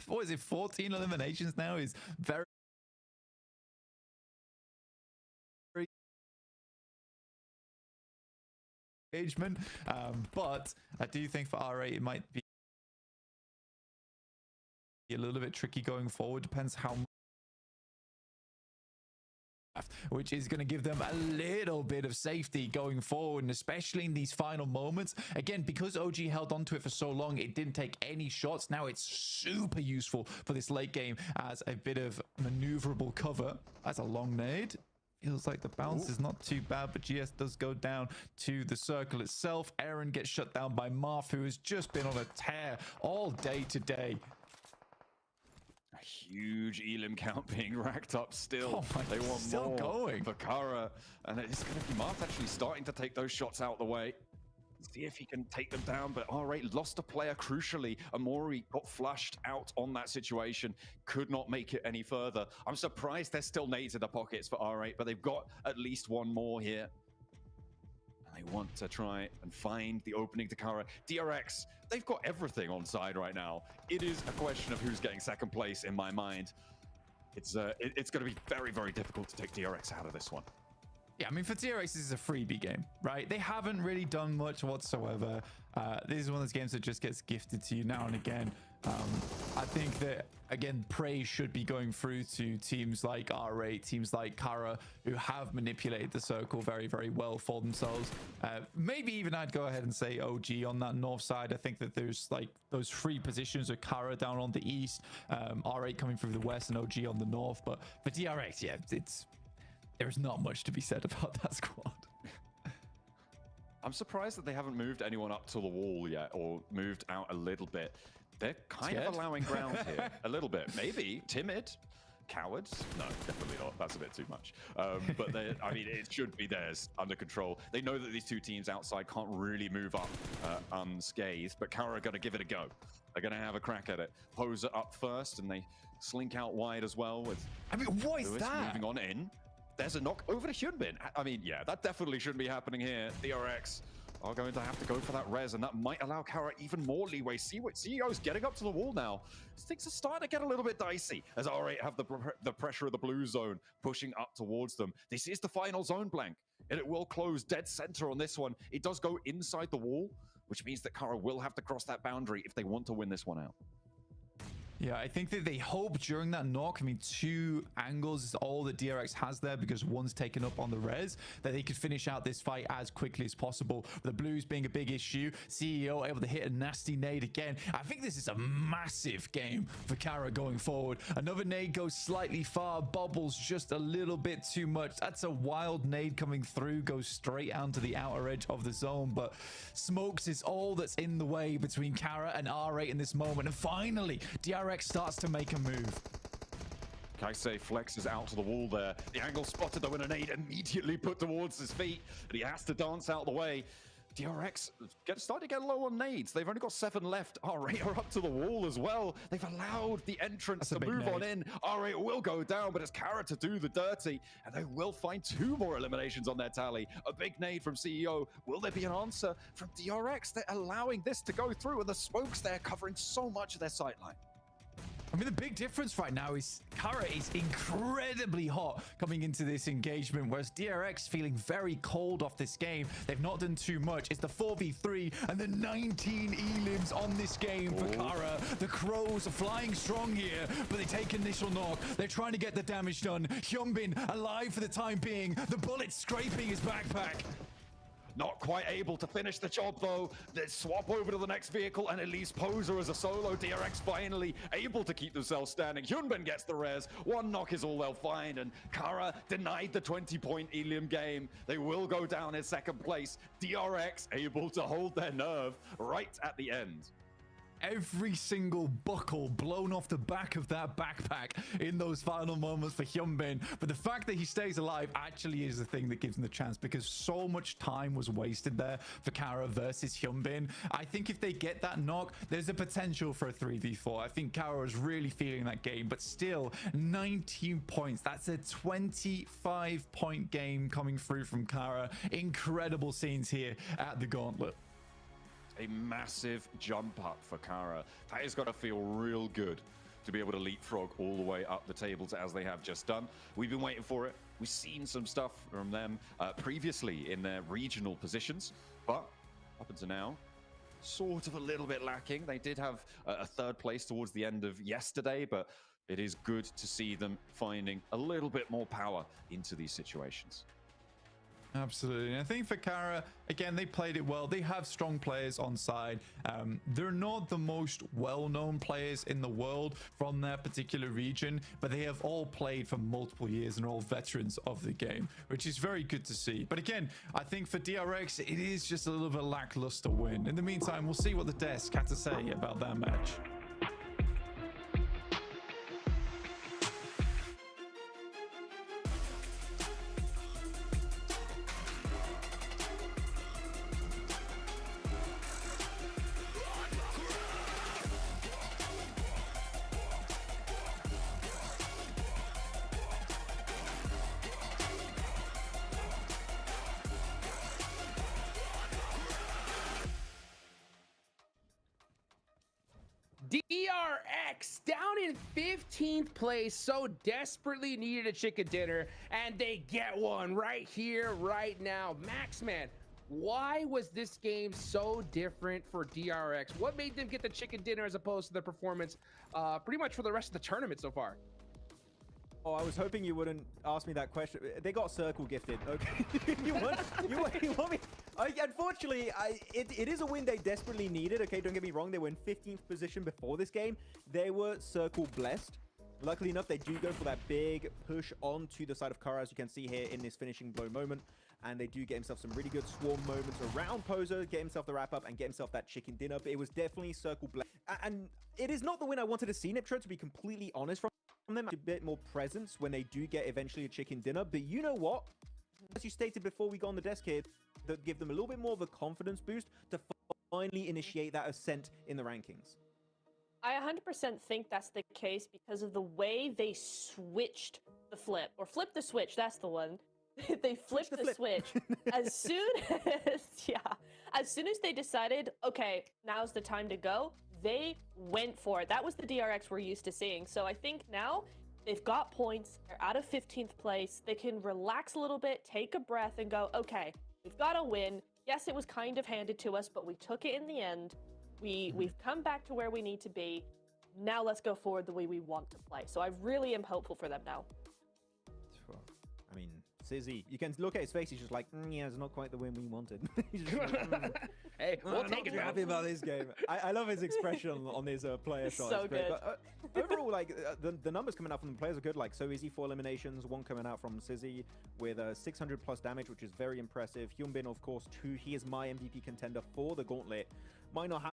S9: what is it, 14 eliminations now is very engagement. But I do think for R8 it might be a little bit tricky going forward. Depends how much, which is going to give them a little bit of safety going forward, and especially in these final moments. Again, because OG held on to it for so long, it didn't take any shots. Now it's super useful for this late game as a bit of maneuverable cover. That's a long nade. Feels like the bounce is not too bad, but GS does go down to the circle itself. Aaron gets shut down by Marth, who has just been on a tear all day today.
S8: A huge elim count being racked up still.
S9: Oh my,
S8: they want
S9: still
S8: more
S9: going
S8: for Kara, and it's going to be Marth actually starting to take those shots out the way. See if he can take them down, but R8 lost a player crucially. Amori got flushed out on that situation, could not make it any further. I'm surprised there's still nades in the pockets for R8, but they've got at least one more here. They want to try and find the opening to Kara. DRX, they've got everything on side right now. It is a question of who's getting second place in my mind. It's going to be very, very difficult to take DRX out of this one.
S9: Yeah, I mean, for DRX, this is a freebie game, right? They haven't really done much whatsoever. This is one of those games that just gets gifted to you now and again. I think that, again, praise should be going through to teams like R8, teams like Kara, who have manipulated the circle very, very well for themselves. Maybe even I'd go ahead and say OG on that north side. I think that there's like those 3 positions of Kara down on the east, R8 coming through the west, and OG on the north. But for DRX, yeah, there's not much to be said about that squad.
S8: I'm surprised that they haven't moved anyone up to the wall yet, or moved out a little bit. They're kind of allowing ground here a little bit. Maybe timid, cowards. No, definitely not. That's a bit too much. But I mean, it should be theirs under control. They know that these 2 teams outside can't really move up unscathed, but Kara are going to give it a go. They're going to have a crack at it. Poser up first, and they slink out wide as well. With
S9: I mean, what is
S8: Lewis
S9: that?
S8: moving on in. There's a knock over to Hyunbin. I mean, yeah, that definitely shouldn't be happening here. DRX are going to have to go for that res, and that might allow Kara even more leeway. See what CEO's getting up to the wall now. Things are starting to get a little bit dicey as R8 have the pressure of the blue zone pushing up towards them. This is the final zone blank, and it will close dead center on this one. It does go inside the wall, which means that Kara will have to cross that boundary if they want to win this one out.
S9: Yeah, I think that they hope during that knock, I mean, 2 angles is all that DRX has there because one's taken up on the res, that they could finish out this fight as quickly as possible. The blues being a big issue, CEO able to hit a nasty nade again. I think this is a massive game for Kara going forward. Another nade goes slightly far, bobbles just a little bit too much. That's a wild nade coming through, goes straight out to the outer edge of the zone, but smokes is all that's in the way between Kara and R8 in this moment. And finally, DRX starts to make a move.
S8: Kaisei flexes out to the wall there. The angle spotted though, and a nade immediately put towards his feet, and he has to dance out the way. DRX starting to get low on nades. They've only got 7 left. R8 are up to the wall as well. They've allowed the entrance to move on in. R8 will go down, but it's Kara to do the dirty, and they will find 2 more eliminations on their tally. A big nade from CEO. Will there be an answer from DRX? They're allowing this to go through, and the smokes there covering so much of their sightline.
S9: I mean, the big difference right now is Kara is incredibly hot coming into this engagement, whereas DRX feeling very cold off this game. They've not done too much. It's the 4v3 and the 19 elims on this game for Kara. The Crows are flying strong here, but they take initial knock. They're trying to get the damage done. Hyunbin alive for the time being. The bullet scraping his backpack.
S8: Not quite able to finish the job though. They swap over to the next vehicle and it leaves Poser as a solo. DRX finally able to keep themselves standing. Hyunbin gets the res. One knock is all they'll find, and Kara denied the 20-point Ilium game. They will go down in second place. DRX able to hold their nerve right at the end.
S9: Every single buckle blown off the back of that backpack in those final moments for Hyunbin. But the fact that he stays alive actually is the thing that gives him the chance, because so much time was wasted there for Kara versus Hyunbin. I think if they get that knock, there's a potential for a 3v4. I think Kara is really feeling that game, but still 19 points. That's a 25-point game coming through from Kara. Incredible scenes here at the Gauntlet.
S8: A massive jump up for Kara. That has got to feel real good to be able to leapfrog all the way up the tables as they have just done. We've been waiting for it. We've seen some stuff from them previously in their regional positions, but up until now, sort of a little bit lacking. They did have a third place towards the end of yesterday, but it is good to see them finding a little bit more power into these situations.
S9: Absolutely. And I think for Kara, again, they played it well. They have strong players on side. They're not the most well-known players in the world from their particular region, but they have all played for multiple years and are all veterans of the game, which is very good to see. But again, I think for DRX, it is just a little bit lackluster win. In the meantime, we'll see what the desk had to say about that match.
S5: DRX down in 15th place, so desperately needed a chicken dinner, and they get one right here, right now. Maxman, why was this game so different for DRX? What made them get the chicken dinner as opposed to the performance pretty much for the rest of the tournament so far?
S6: Oh, I was hoping you wouldn't ask me that question. They got circle gifted. Okay, you want me? Unfortunately, it is a win they desperately needed. Okay, don't get me wrong. They were in 15th position before this game. They were circle blessed. Luckily enough, they do go for that big push onto the side of Kara, as you can see here in this finishing blow moment. And they do get himself some really good swarm moments around Poser, get himself the wrap up, and get himself that chicken dinner. But it was definitely circle blessed. And it is not the win I wanted to see, Niptro, to be completely honest. From them, a bit more presence when they do get eventually a chicken dinner. But you know what? As you stated before we got on the desk here, that give them a little bit more of a confidence boost to finally initiate that ascent in the rankings.
S7: I 100% think that's the case because of the way they switched the flip, or flipped the switch, that's the one. They flipped the switch as soon as they decided, okay, now's the time to go, they went for it. That was the DRX we're used to seeing. So I think now they've got points, they're out of 15th place, they can relax a little bit, take a breath and go, okay, we've got a win. Yes, it was kind of handed to us, but we took it in the end. We've come back to where we need to be. Now let's go forward the way we want to play. So I really am hopeful for them now.
S6: I mean, Sizzy, you can look at his face. He's just like, yeah, it's not quite the win we wanted. He's just like,
S5: hey, we'll take it.
S6: Happy about this game. I love his expression on his player shot.
S7: So
S6: it's great.
S7: good.
S6: But, overall, like the numbers coming out from the players are good. Like So Easy 4 eliminations, one coming out from Sizzy with 600 plus damage, which is very impressive. Hyunbin, of course, 2. He is my MVP contender for the Gauntlet. Might not